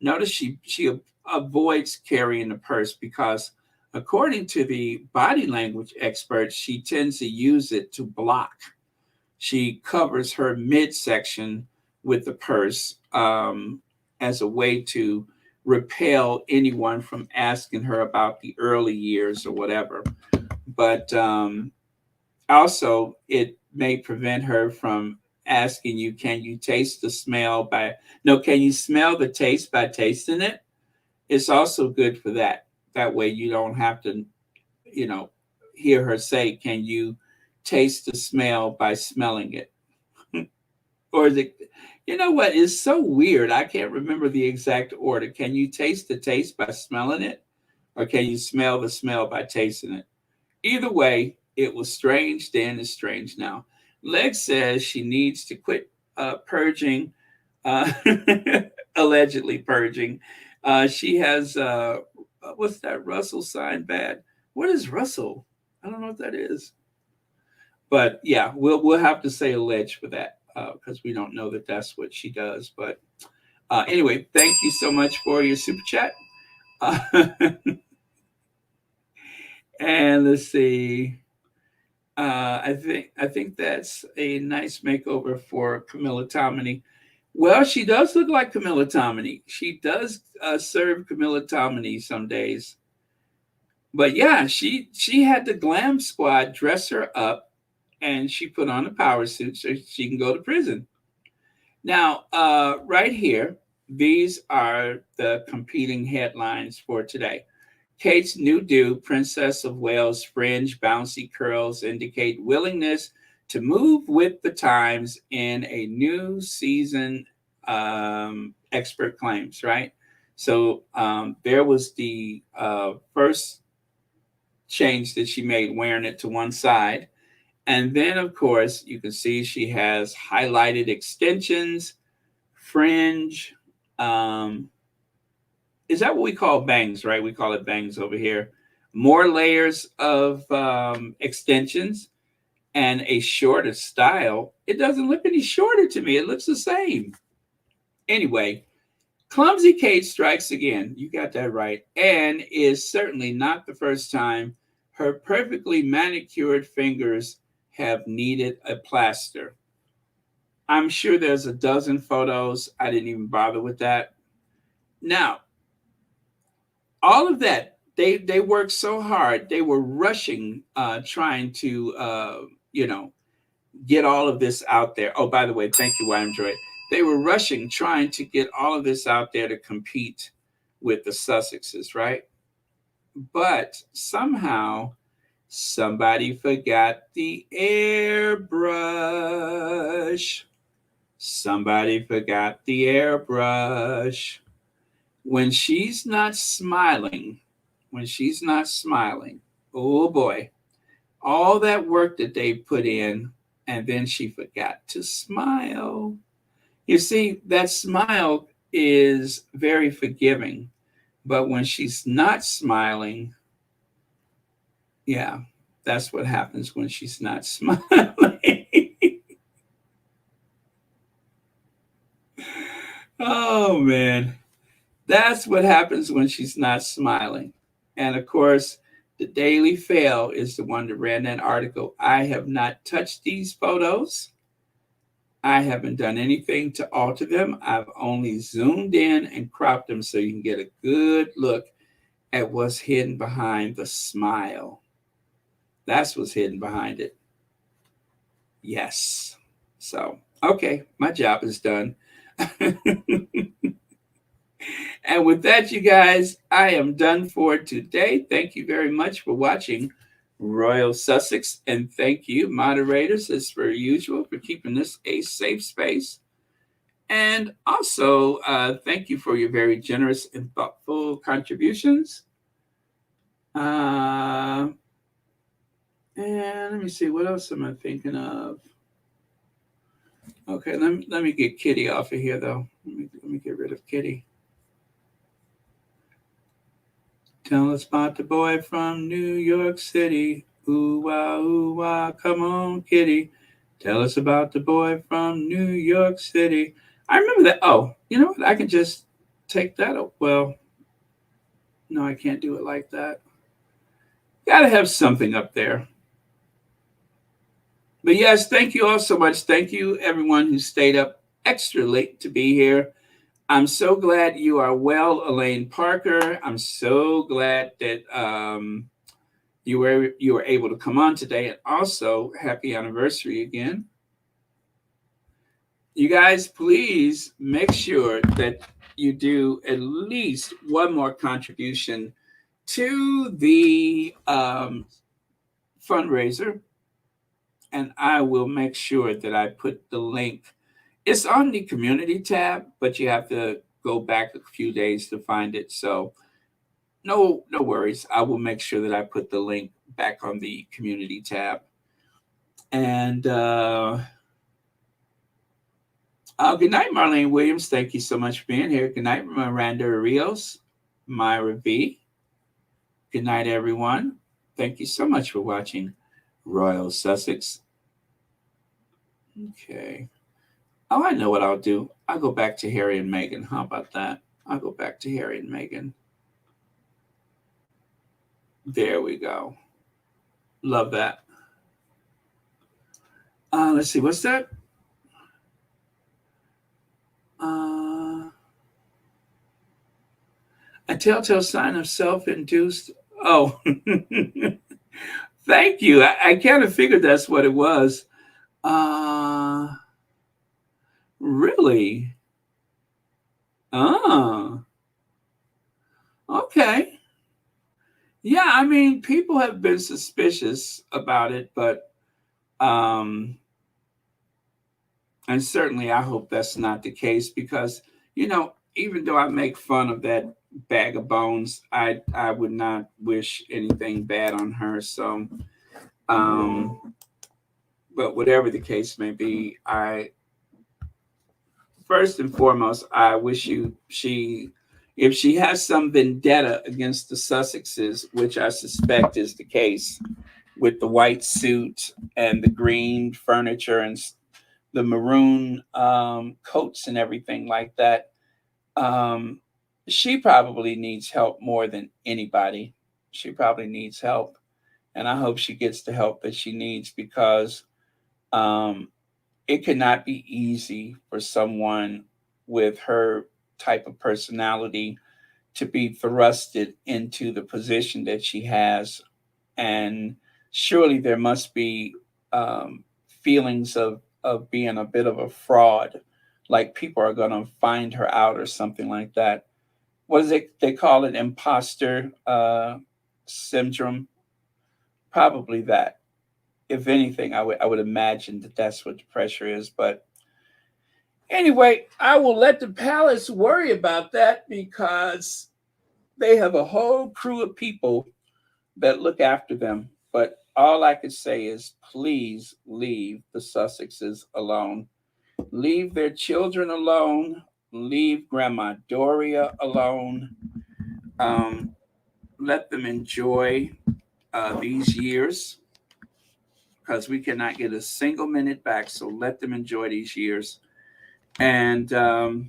Notice she avoids carrying the purse because according to the body language experts, she tends to use it to block. She covers her midsection with the purse as a way to repel anyone from asking her about the early years or whatever. But also, it may prevent her from asking you, can you taste the smell can you smell the taste by tasting it? It's also good for that. That way you don't have to, hear her say, can you taste the smell by smelling it? Or is it, you know what? It's so weird. I can't remember the exact order. Can you taste the taste by smelling it? Or can you smell the smell by tasting it? Either way, it was strange then, it's strange now. Leg says she needs to quit purging, uh, allegedly purging. She has what's that Russell sign bad? What is Russell? I don't know what that is. But yeah, we'll have to say alleged for that because we don't know that that's what she does. But anyway, thank you so much for your super chat. Uh, and let's see. I think that's a nice makeover for Camilla Tominey. Well, she does look like Camilla Tominey. She does serve Camilla Tominey some days. But yeah, she had the glam squad dress her up, and she put on a power suit so she can go to prison. Now, right here, these are the competing headlines for today. Kate's new do, Princess of Wales fringe bouncy curls indicate willingness to move with the times in a new season, expert claims, right? So there was the first change that she made, wearing it to one side. And then, of course, you can see she has highlighted extensions, fringe. Is that what we call bangs, right? We call it bangs over here. More layers of extensions and a shorter style. It doesn't look any shorter to me. It looks the same. Anyway, Clumsy Kate strikes again. You got that right. And is certainly not the first time her perfectly manicured fingers have needed a plaster. I'm sure there's a dozen photos. I didn't even bother with that. Now, all of that, they worked so hard. They were rushing, trying to, get all of this out there. Oh, by the way, thank you, Android. They were rushing, trying to get all of this out there to compete with the Sussexes, right? But somehow somebody forgot the airbrush. Somebody forgot the airbrush. When she's not smiling, oh boy, all that work that they put in, and then she forgot to smile. You see, that smile is very forgiving, but when she's not smiling, yeah, that's what happens when she's not smiling. Oh man, that's what happens when she's not smiling. And of course, the Daily Fail is the one that ran that article. I have not touched these photos. I haven't done anything to alter them. I've only zoomed in and cropped them so you can get a good look at what's hidden behind the smile. That's what's hidden behind it. Yes. So, okay, my job is done. And with that, you guys, I am done for today. Thank you very much for watching Royal Sussex. And thank you, moderators, as per usual, for keeping this a safe space. And also, thank you for your very generous and thoughtful contributions. And let me see, what else am I thinking of? Okay, let me get Kitty off of here, though. Let me get rid of Kitty. Tell us about the boy from New York City. Ooh wah, come on, Kitty. Tell us about the boy from New York City. I remember that. Oh, you know what? I can just take that up. Well, no, I can't do it like that. Gotta have something up there. But yes, thank you all so much. Thank you, everyone who stayed up extra late to be here. I'm so glad you are well, Elaine Parker. I'm so glad that you were able to come on today, and also happy anniversary again. You guys, please make sure that you do at least one more contribution to the fundraiser, and I will make sure that I put the link. It's on the community tab, but you have to go back a few days to find it. So no worries. I will make sure that I put the link back on the community tab. And Good night, Marlene Williams. Thank you so much for being here. Good night, Miranda Rios, Myra V. Good night, everyone. Thank you so much for watching Royal Sussex. Okay. Oh, I know what I'll do. I'll go back to Harry and Meghan. How about that? I'll go back to Harry and Meghan. There we go. Love that. Let's see. What's that? A telltale sign of self-induced. Oh, thank you. I kind of figured that's what it was. Really? Ah, okay. Yeah, I mean, people have been suspicious about it, but and certainly I hope that's not the case because, even though I make fun of that bag of bones, I would not wish anything bad on her. So, but whatever the case may be, first and foremost, I wish if she has some vendetta against the Sussexes, which I suspect is the case with the white suit and the green furniture and the maroon coats and everything like that, she probably needs help more than anybody. She probably needs help. And I hope she gets the help that she needs because it could not be easy for someone with her type of personality to be thrusted into the position that she has. And surely there must be feelings of being a bit of a fraud, like people are going to find her out or something like that. What is it? They call it imposter syndrome. Probably that. If anything, I would imagine that that's what the pressure is. But anyway, I will let the palace worry about that because they have a whole crew of people that look after them. But all I could say is please leave the Sussexes alone. Leave their children alone. Leave Grandma Doria alone. Let them enjoy these years because we cannot get a single minute back. So let them enjoy these years. And I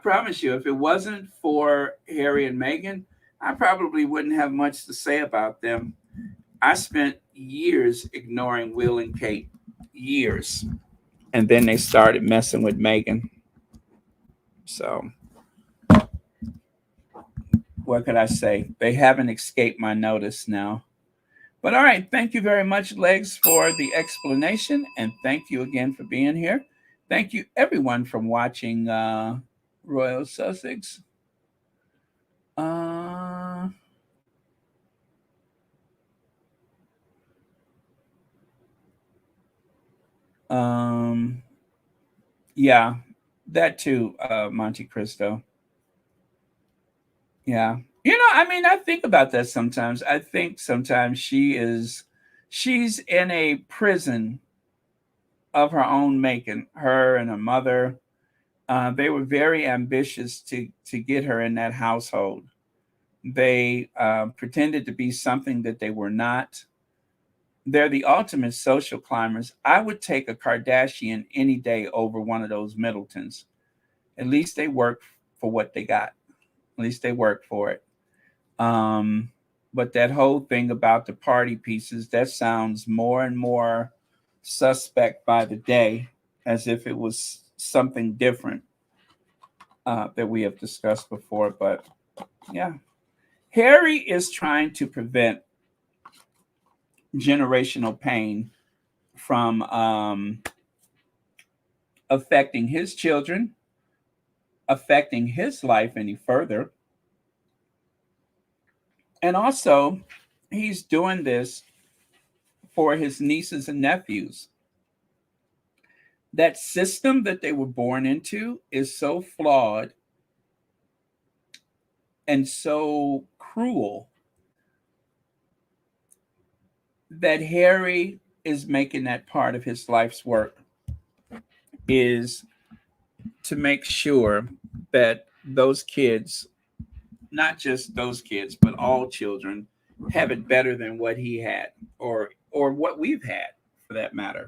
promise you, if it wasn't for Harry and Meghan, I probably wouldn't have much to say about them. I spent years ignoring Will and Kate, years. And then they started messing with Meghan. So, what could I say? They haven't escaped my notice now. But all right, thank you very much, Legs, for the explanation. And thank you again for being here. Thank you, everyone, for watching Royal Sussex. Yeah, that too, Monte Cristo. Yeah. I mean, I think about that sometimes. I think sometimes she's in a prison of her own making, her and her mother. They were very ambitious to get her in that household. They pretended to be something that they were not. They're the ultimate social climbers. I would take a Kardashian any day over one of those Middletons. At least they work for what they got. At least they work for it. But that whole thing about the party pieces, that sounds more and more suspect by the day, as if it was something different that we have discussed before. But yeah, Harry is trying to prevent generational pain from affecting his children, affecting his life any further. And also, he's doing this for his nieces and nephews. That system that they were born into is so flawed and so cruel that Harry is making that part of his life's work. is to make sure that those kids, not just those kids, but all children, have it better than what he had, or what we've had, for that matter.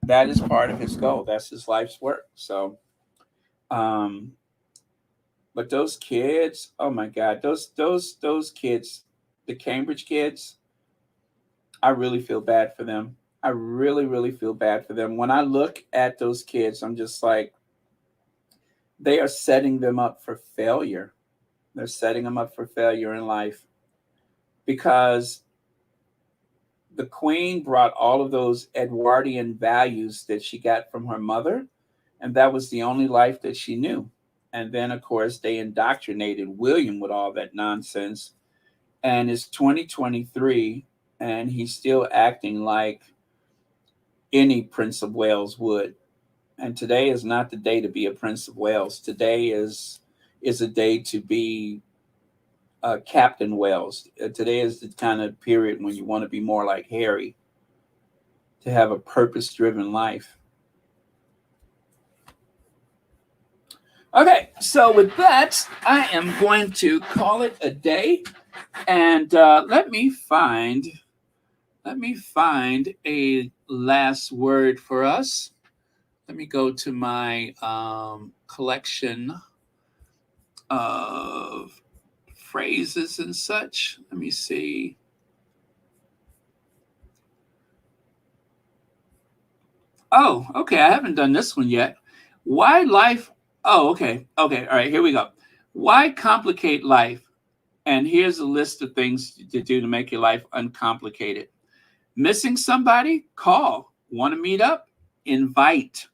That is part of his goal. That's his life's work. So, um, but those kids, oh my God, those kids, the Cambridge kids, I really feel bad for them. I really, really feel bad for them. When I look at those kids, I'm just like, they are setting them up for failure. They're setting them up for failure in life because the Queen brought all of those Edwardian values that she got from her mother, and that was the only life that she knew. And then, of course, they indoctrinated William with all that nonsense. And it's 2023, and he's still acting like any Prince of Wales would. And today is not the day to be a Prince of Wales. Today is a day to be Captain Wales. Today is the kind of period when you want to be more like Harry, to have a purpose-driven life. Okay, so with that, I am going to call it a day, and let me find a last word for us. Let me go to my collection of phrases and such. Let me see. Oh, okay. I haven't done this one yet. Why life? Oh, okay. Okay. All right. Here we go. Why complicate life? And here's a list of things to do to make your life uncomplicated. Missing somebody? Call. Want to meet up? Invite.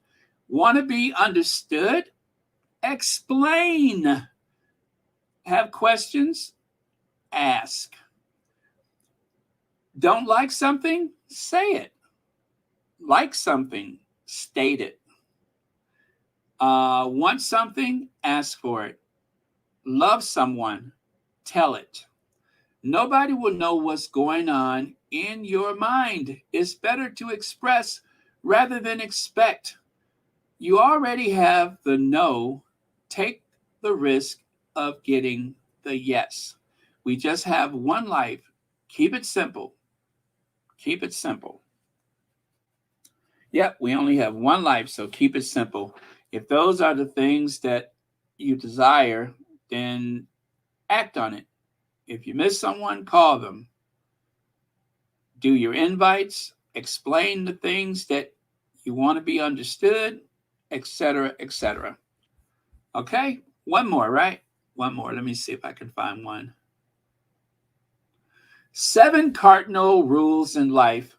Want to be understood? Explain. Have questions? Ask. Don't like something? Say it. Like something? State it. Want something? Ask for it. Love someone? Tell it. Nobody will know what's going on in your mind. It's better to express rather than expect. You already have the no. Take the risk of getting the yes. We just have one life. Keep it simple. Keep it simple. Yep, we only have one life, so keep it simple. If those are the things that you desire, then act on it. If you miss someone, call them. Do your invites, explain the things that you want to be understood, etc., etc. Okay, one more, right? One more. Let me see if I can find one. 7 cardinal rules in life.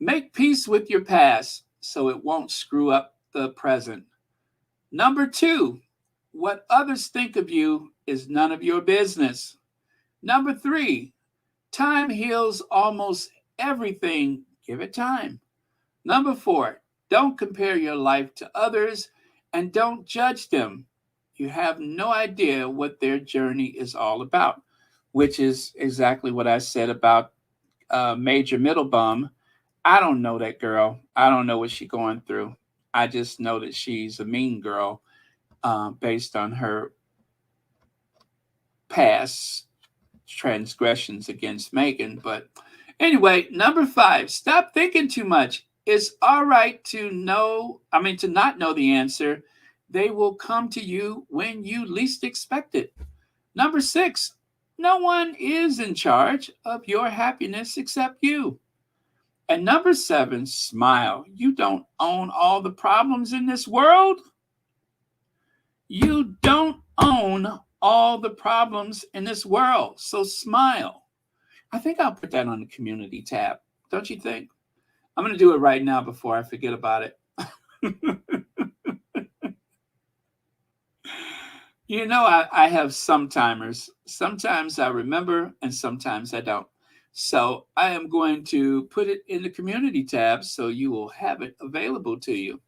Make peace with your past so it won't screw up the present. Number 2, what others think of you is none of your business. Number 3, time heals almost everything. Give it time. Number 4, don't compare your life to others and don't judge them. You have no idea what their journey is all about, which is exactly what I said about Major Middlebum. I don't know that girl. I don't know what she's going through. I just know that she's a mean girl based on her past transgressions against Meghan. But anyway, number 5, stop thinking too much. It's all right to not know the answer. They will come to you when you least expect it. Number 6, no one is in charge of your happiness except you. And number 7, smile. You don't own all the problems in this world. You don't own all the problems in this world. So smile. I think I'll put that on the community tab. Don't you think? I'm going to do it right now before I forget about it. You know, I have some timers. Sometimes I remember and sometimes I don't. So I am going to put it in the community tab so you will have it available to you.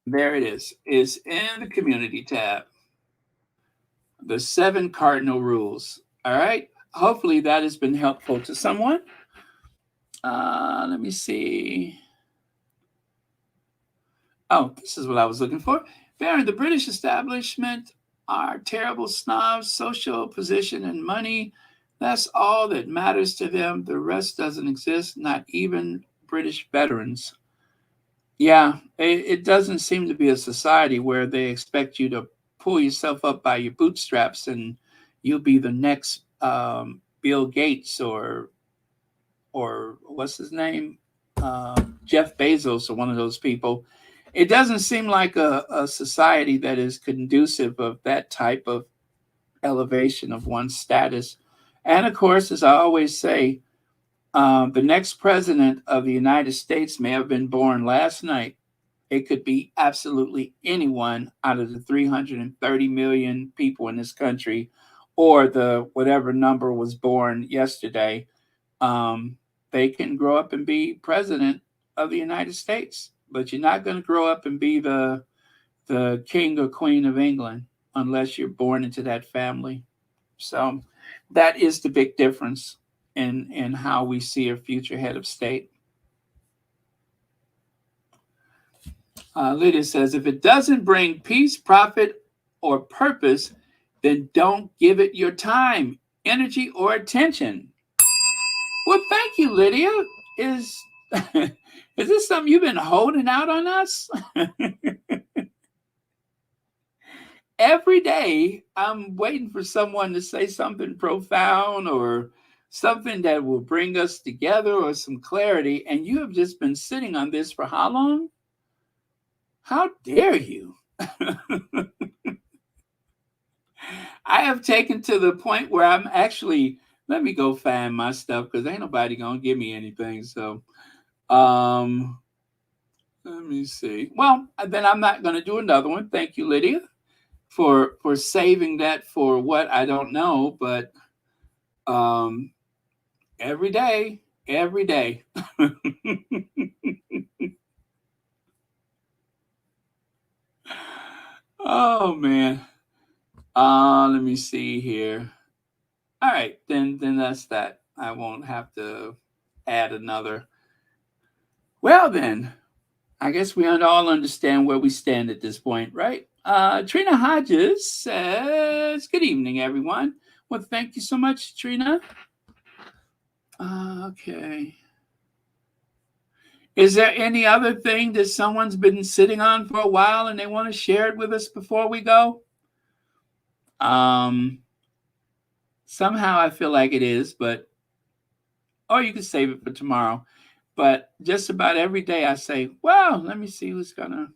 There it is. It's in the community tab. The 7 cardinal rules. All right. hopefully that has been helpful to someone. Let me see. Oh, this is what I was looking for. Baron, the British establishment are terrible snobs, social position and money. That's all that matters to them. The rest doesn't exist, not even British veterans. Yeah, it doesn't seem to be a society where they expect you to pull yourself up by your bootstraps and you'll be the next Bill Gates or what's his name, Jeff Bezos or one of those people. It doesn't seem like a society that is conducive of that type of elevation of one's status. And of course, as I always say, the next president of the United States may have been born last night. It could be absolutely anyone out of the 330 million people in this country, or the whatever number was born yesterday. They can grow up and be president of the United States, but you're not going to grow up and be the king or queen of England unless you're born into that family. So that is the big difference in how we see a future head of state. Lydia says, if it doesn't bring peace, profit, or purpose, then don't give it your time, energy, or attention. Well, thank you, Lydia. Is this something you've been holding out on us? Every day, I'm waiting for someone to say something profound or something that will bring us together or some clarity, and you have just been sitting on this for how long? How dare you? I have taken to the point where I'm actually, let me go find my stuff because ain't nobody gonna give me anything. So let me see. Well, then I'm not gonna do another one. Thank you, Lydia, for saving that for what I don't know, but every day, every day. Oh man. Let me see here. All right, then that's that. I won't have to add another. Well then, I guess we all understand where we stand at this point, right? Trina Hodges says, good evening, everyone. Well, thank you so much, Trina. Okay. Is there any other thing that someone's been sitting on for a while and they want to share it with us before we go? Somehow I feel like it is, but or you can save it for tomorrow. But just about every day I say, well, let me see who's gonna.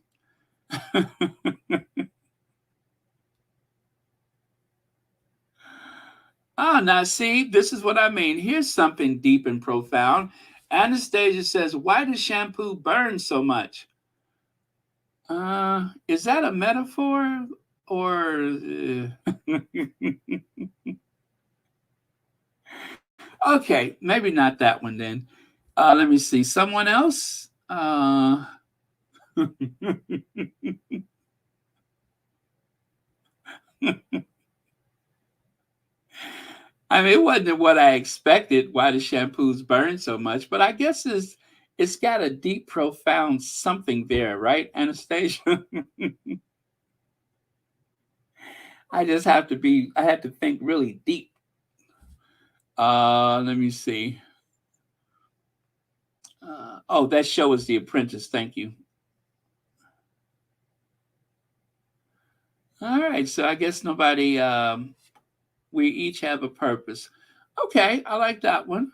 Now see, this is what I mean. Here's something deep and profound. Anastasia says, why does shampoo burn so much? Is that a metaphor or? Okay, maybe not that one then. Let me see. Someone else? I mean, it wasn't what I expected. Why the shampoos burn so much? But I guess it's got a deep, profound something there, right, Anastasia? I just have to I have to think really deep. Let me see. Oh, that show is The Apprentice. Thank you. All right, so I guess nobody. We each have a purpose. Okay, I like that one.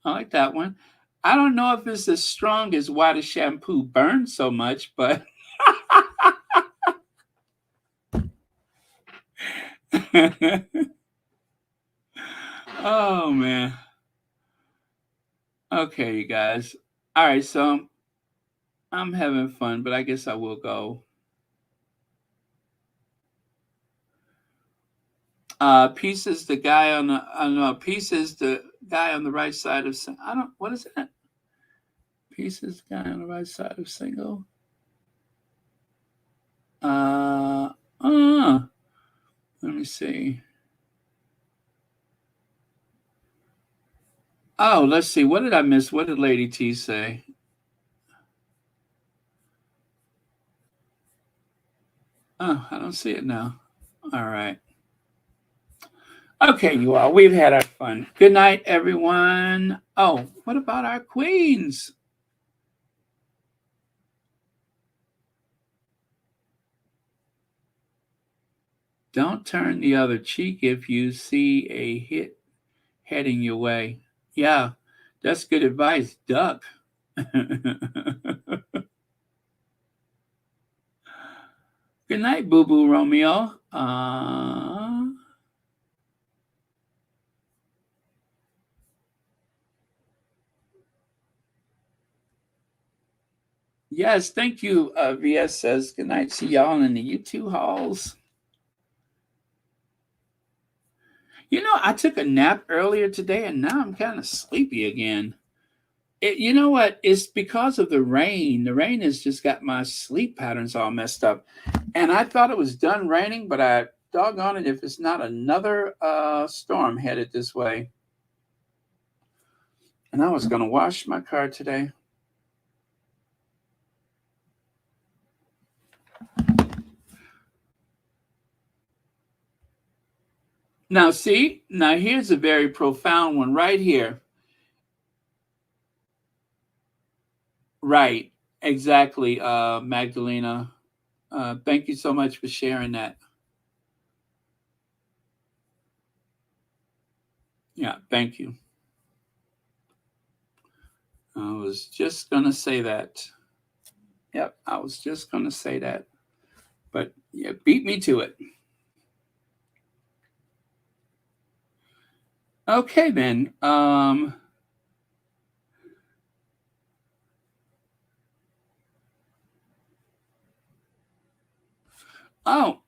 I like that one. I don't know if it's as strong as why the shampoo burns so much, but oh man. Okay, you guys. All right, so I'm having fun, but I guess I will go. Peace is the guy on the Peace is the guy on the right side of what is that? Peace is the guy on the right side of single. Let me see. Oh, let's see. What did I miss? What did Lady T say? Oh, I don't see it now. All right. Okay, you all. We've had our fun. Good night, everyone. Oh, what about our queens? Don't turn the other cheek if you see a hit heading your way. Yeah, that's good advice. Duck. Good night, Boo Boo Romeo. Yes, thank you. VS says good night. See y'all in the U2 halls. You know, I took a nap earlier today and now I'm kind of sleepy again. You know what? It's because of the rain. The rain has just got my sleep patterns all messed up. And I thought it was done raining, but I doggone it if it's not another storm headed this way. And I was going to wash my car today. Now, see, now here's a very profound one right here. Right, exactly, Magdalena. Thank you so much for sharing that. Yeah, thank you. I was just going to say that. Yep, I was just going to say that. But yeah, beat me to it. Okay, then. Oh,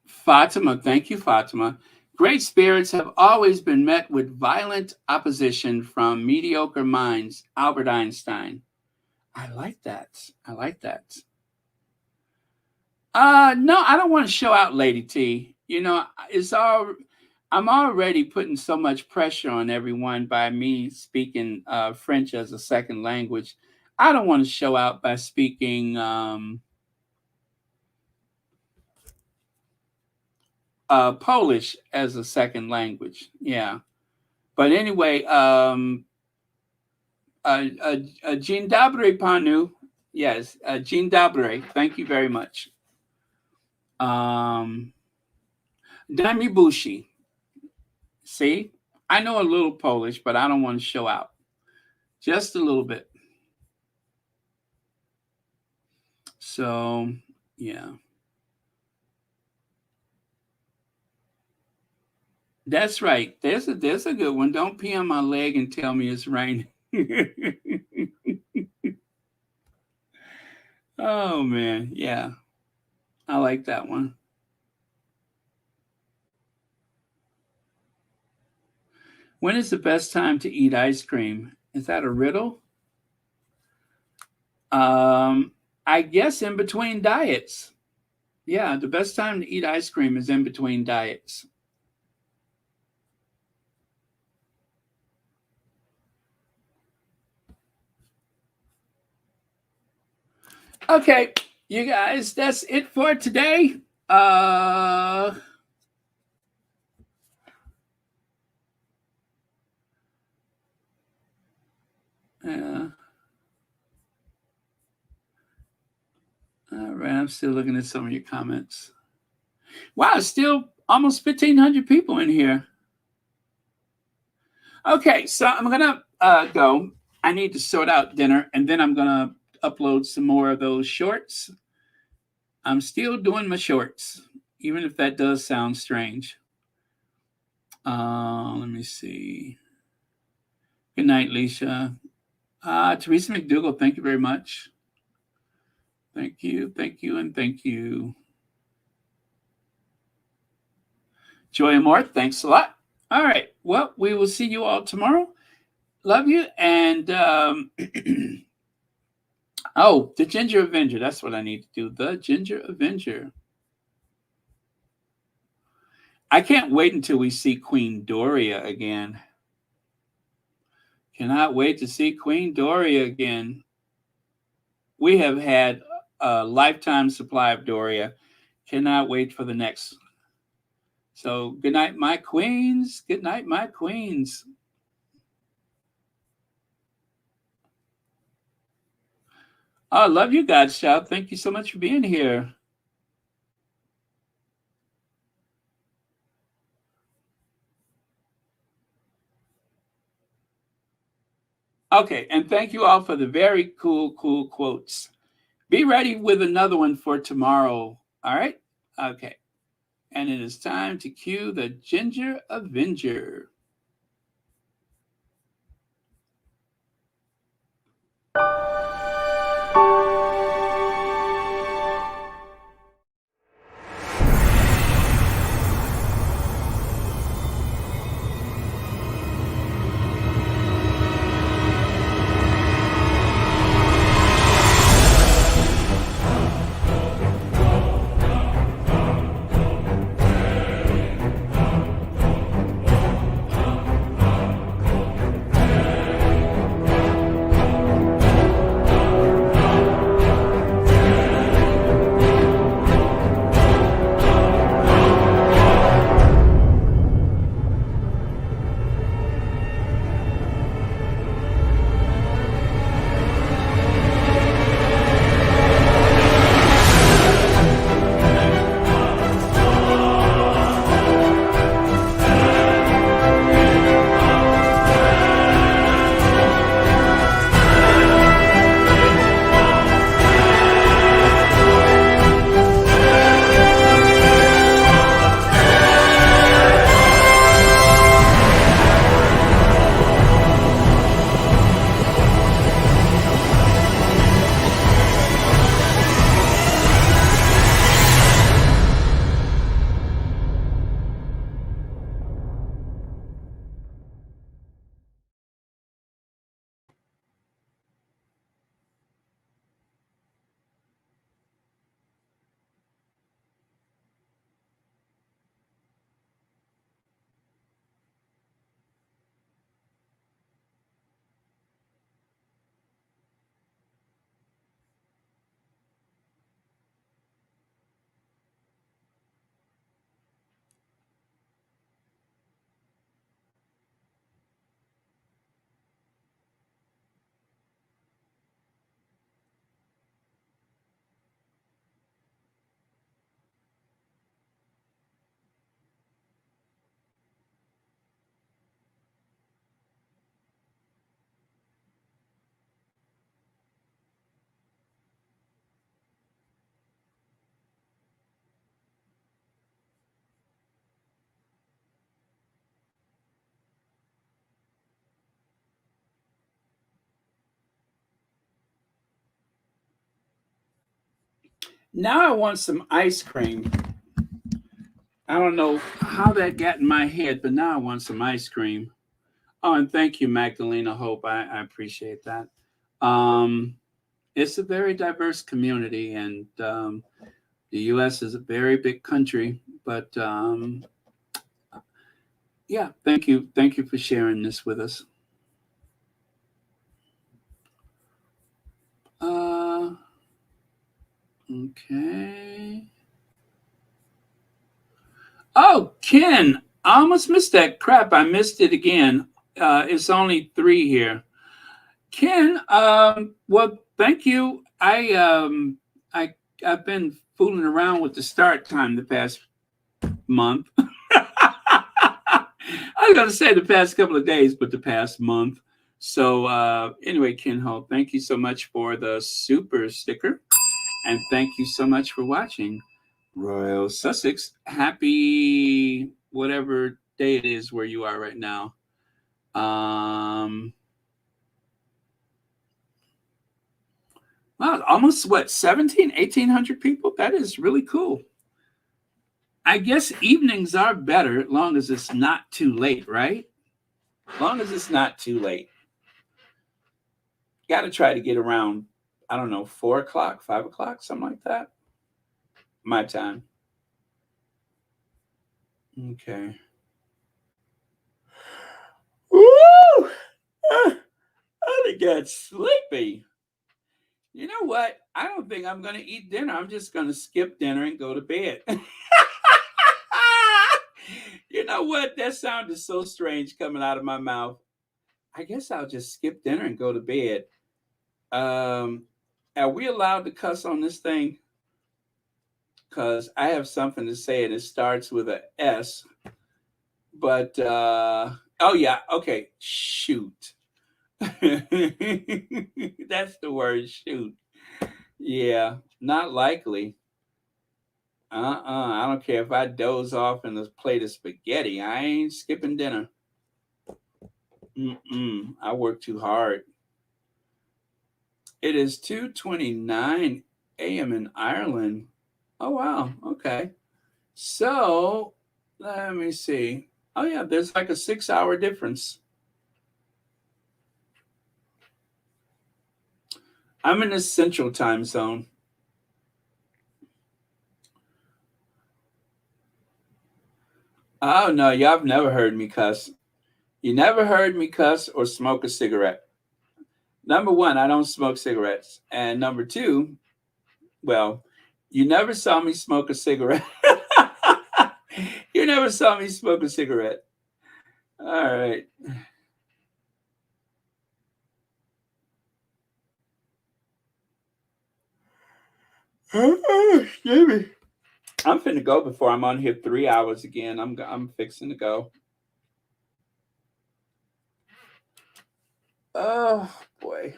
Fatima. Thank you, Fatima. Great spirits have always been met with violent opposition from mediocre minds. Albert Einstein. I like that. I like that. No, I don't want to show out, Lady T. You know, I'm already putting so much pressure on everyone by me speaking French as a second language. I don't want to show out by speaking Polish as a second language. Yeah. But anyway, Dzień dobry panu. Yes, Dzień dobry. Thank you very much. Dami Bushi. See, I know a little Polish, but I don't want to show out. Just a little bit. So, yeah. That's right. There's a good one. Don't pee on my leg and tell me it's raining. Oh man, yeah. I like that one. When is the best time to eat ice cream? Is that a riddle? I guess in between diets. Yeah, the best time to eat ice cream is in between diets. Okay, you guys, that's it for today. Yeah. All right, I'm still looking at some of your comments. Wow, still almost 1,500 people in here. Okay, so I'm gonna go. I need to sort out dinner, and then I'm gonna upload some more of those shorts. I'm still doing my shorts, even if that does sound strange. Let me see. Good night, Leisha. Teresa McDougall, thank you very much. Thank you, and thank you. Joy and Mort, thanks a lot. All right. Well, we will see you all tomorrow. Love you. And oh, the Ginger Avenger. That's what I need to do. The Ginger Avenger. I can't wait until we see Queen Doria again. Cannot wait to see Queen Doria again. We have had a lifetime supply of Doria. Cannot wait for the next. So good night, my queens. Good night, my queens. I love you, Godchild. Thank you so much for being here. Okay, and thank you all for the very cool quotes. Be ready with another one for tomorrow. All right? Okay. And it is time to cue the Ginger Avenger. Now I want some ice cream. I don't know how that got in my head, but now I want some ice cream. Oh, and thank you, Magdalena Hope. I appreciate that. It's a very diverse community, and the U.S. is a very big country. But yeah, thank you for sharing this with us. Okay. Oh, Ken, I almost missed that. Crap, I missed it again. It's only 3 here. Ken, well, thank you. I've been fooling around with the start time the past month. I was gonna say the past couple of days, but the past month. So anyway, Ken Ho, thank you so much for the super sticker. And thank you so much for watching Royal Sussex. Happy whatever day it is where you are right now. Wow, almost what, 1,800 people? That is really cool. I guess evenings are better as long as it's not too late, right? As long as it's not too late. Got to try to get around, I don't know, 4 o'clock, 5 o'clock, something like that. My time. Okay. Woo! get sleepy. You know what? I don't think I'm going to eat dinner. I'm just going to skip dinner and go to bed. You know what? That sounded so strange coming out of my mouth. I guess I'll just skip dinner and go to bed. Um, are we allowed to cuss on this thing? Because I have something to say and it starts with a S. But, oh, yeah. Okay. Shoot. That's the word, shoot. Yeah, not likely. I don't care if I doze off in a plate of spaghetti. I ain't skipping dinner. I work too hard. It is 2:29 a.m. in Ireland. Oh wow. Okay. So let me see. Oh yeah, there's like a 6-hour difference. I'm in the central time zone. Oh no, y'all have never heard me cuss. You never heard me cuss or smoke a cigarette. Number one, I don't smoke cigarettes. And number two, well, you never saw me smoke a cigarette. You never saw me smoke a cigarette. All right. Excuse me. I'm finna go before I'm on here 3 hours again. I'm fixing to go. Oh boy.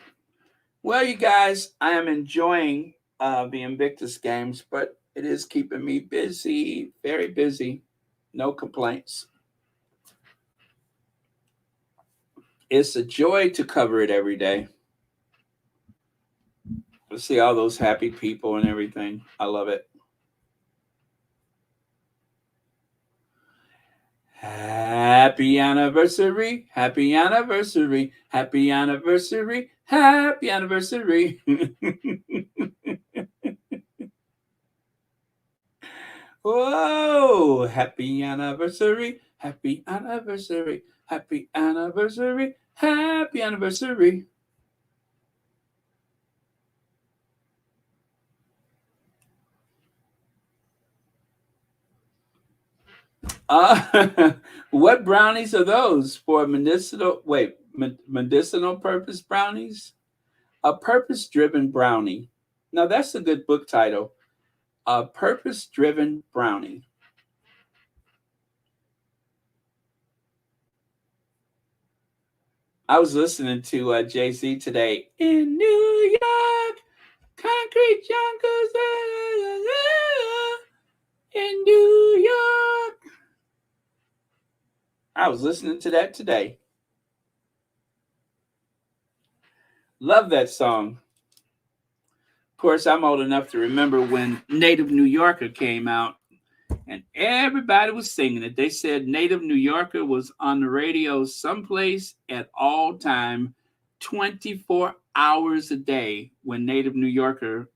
Well, you guys, I am enjoying the Invictus Games, but it is keeping me busy, very busy. No complaints. It's a joy to cover it every day. To see all those happy people and everything. I love it. Happy anniversary, happy anniversary, happy anniversary, happy anniversary. Whoa, happy anniversary, happy anniversary, happy anniversary, happy anniversary. What brownies are those for medicinal? Wait, medicinal purpose brownies? A purpose-driven brownie. Now that's a good book title. A purpose-driven brownie. I was listening to Jay-Z today in New York, concrete jungles in New York. I was listening to that today. Love that song. Of course, I'm old enough to remember when Native New Yorker came out and everybody was singing it. They said Native New Yorker was on the radio someplace at all time, 24 hours a day when Native New Yorker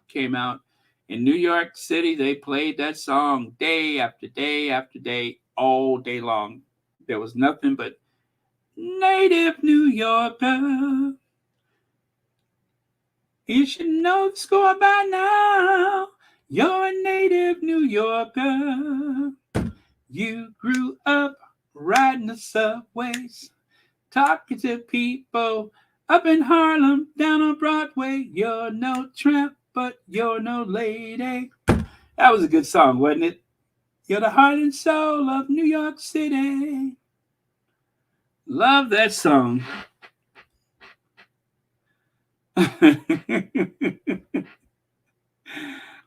came out. In New York City, they played that song day after day after day, all day long. There was nothing but Native New Yorker. You should know the score by now. You're a native New Yorker. You grew up riding the subways, talking to people up in Harlem, down on Broadway. You're no tramp, but you're no lady. That was a good song, wasn't it? You're the heart and soul of New York City. Love that song.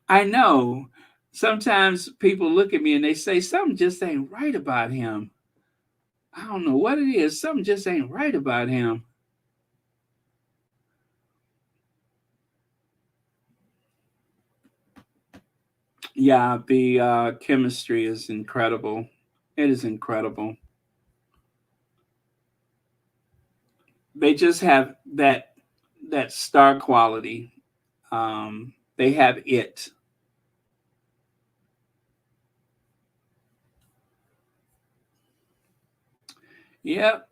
I know. Sometimes people look at me and they say something just ain't right about him. I don't know what it is. Something just ain't right about him. Yeah, the chemistry is incredible. It is incredible. They just have that star quality. They have it. Yep.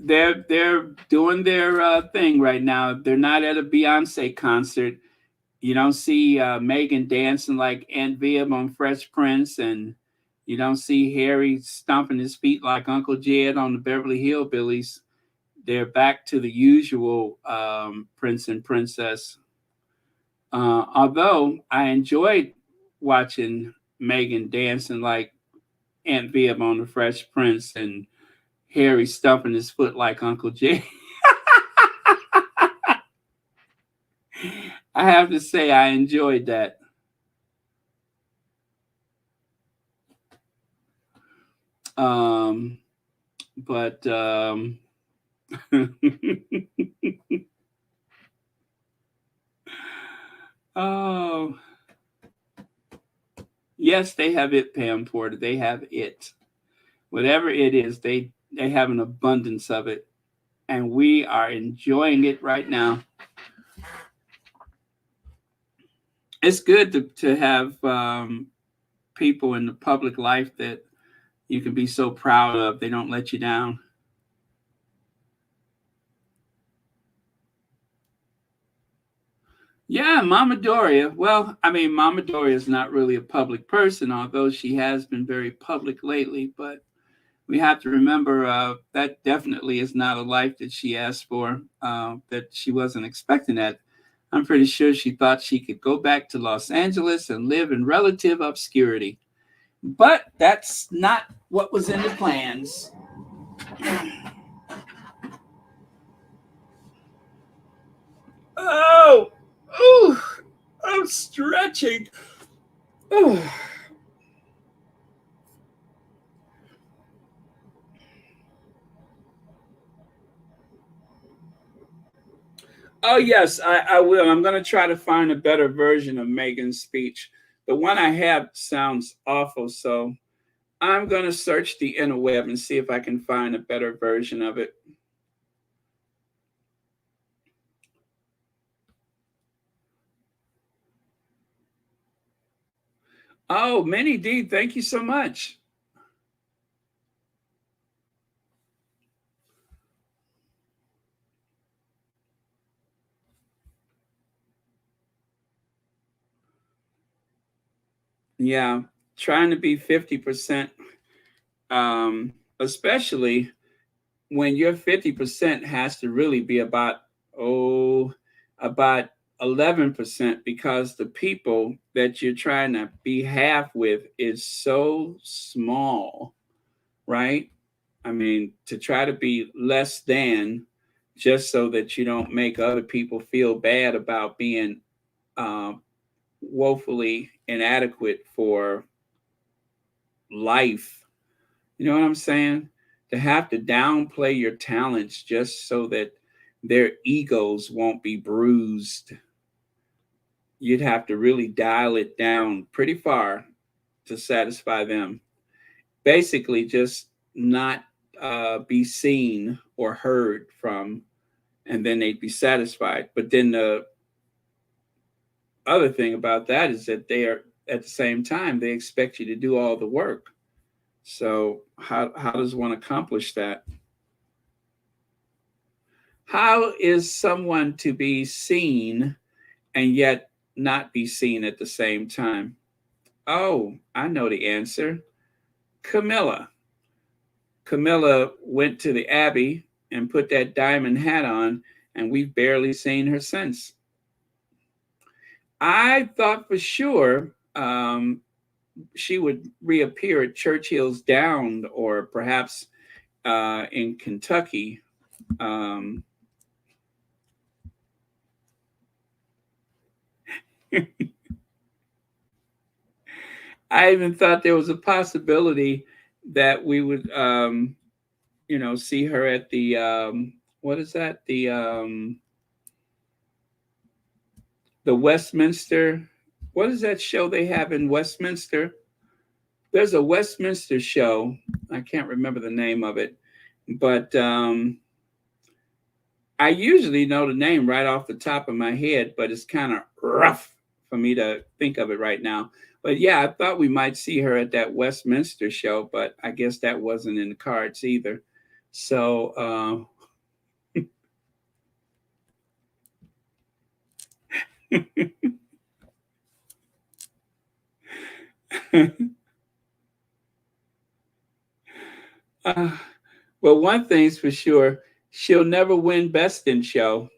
they're doing their thing right now. They're not at a Beyonce concert. You don't see Meghan dancing like Aunt Viv on Fresh Prince, and you don't see Harry stomping his feet like Uncle Jed on the Beverly Hillbillies. They're back to the usual prince and princess. Although I enjoyed watching Meghan dancing like Aunt Viv on the Fresh Prince and Harry stumping his foot like Uncle Jay. I have to say I enjoyed that. But oh, yes, they have it, Pam Porter. They have it. Whatever it is, they have an abundance of it, and we are enjoying it right now. It's good to have people in the public life that you can be so proud of. They don't let you down. Yeah, Mama Doria. Well, I mean, Mama Doria is not really a public person, although she has been very public lately. But we have to remember that definitely is not a life that she asked for, that she wasn't expecting that. I'm pretty sure she thought she could go back to Los Angeles and live in relative obscurity. But that's not what was in the plans. Oh, ooh, I'm stretching. Ooh. Oh, yes, I will. I'm going to try to find a better version of Meghan's speech. The one I have sounds awful, so I'm going to search the interweb and see if I can find a better version of it. Oh, Minnie D, thank you so much. Yeah, trying to be 50%, especially when your 50% has to really be about 11%, because the people that you're trying to be half with is so small, right? I mean, to try to be less than just so that you don't make other people feel bad about being woefully inadequate for life. You know what I'm saying? To have to downplay your talents just so that their egos won't be bruised. You'd have to really dial it down pretty far to satisfy them. Basically, just not be seen or heard from, and then they'd be satisfied. But then the other thing about that is that they are, at the same time, they expect you to do all the work. So how does one accomplish that? How is someone to be seen and yet not be seen at the same time? Oh, I know the answer. Camilla. Camilla went to the Abbey and put that diamond hat on, and we've barely seen her since. I thought for sure she would reappear at Churchill's Down, or perhaps in Kentucky. I even thought there was a possibility that we would, see her at the what is that? The Westminster. What is that show they have in Westminster? There's a Westminster show. I can't remember the name of it, but I usually know the name right off the top of my head, but it's kind of rough for me to think of it right now. But yeah, I thought we might see her at that Westminster show, but I guess that wasn't in the cards either. So Well, one thing's for sure, she'll never win Best in Show.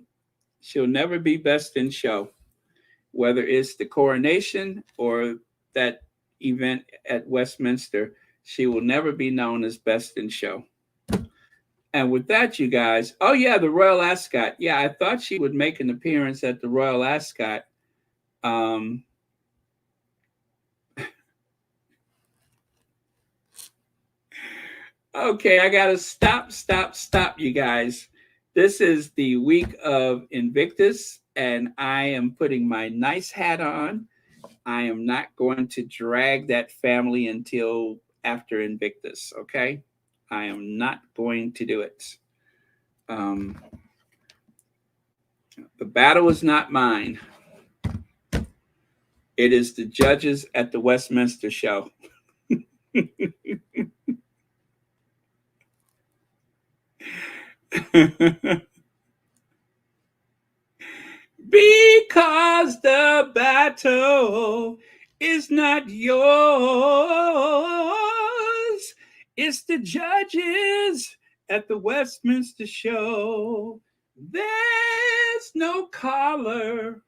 She'll never be Best in Show, whether it's the coronation or that event at Westminster. She will never be known as Best in Show. And with that, you guys, oh yeah, the Royal Ascot. Yeah, I thought she would make an appearance at the Royal Ascot. Okay, I gotta stop, you guys. This is the week of Invictus, and I am putting my nice hat on. I am not going to drag that family until after Invictus, okay? I am not going to do it. The battle is not mine. It is the judges at the Westminster show. Because the battle is not yours. It's the judges at the Westminster show. There's no collar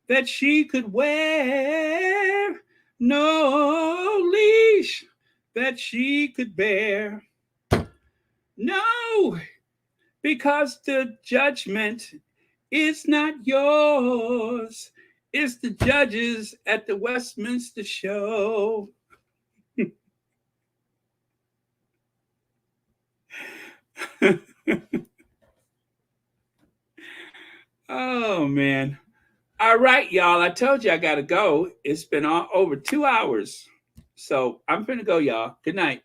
that she could wear, no leash that she could bear. No, because the judgment is not yours. It's the judges at the Westminster show. Oh, man. All right, y'all. I told you I got to go. It's been over 2 hours. So I'm going to go, y'all. Good night.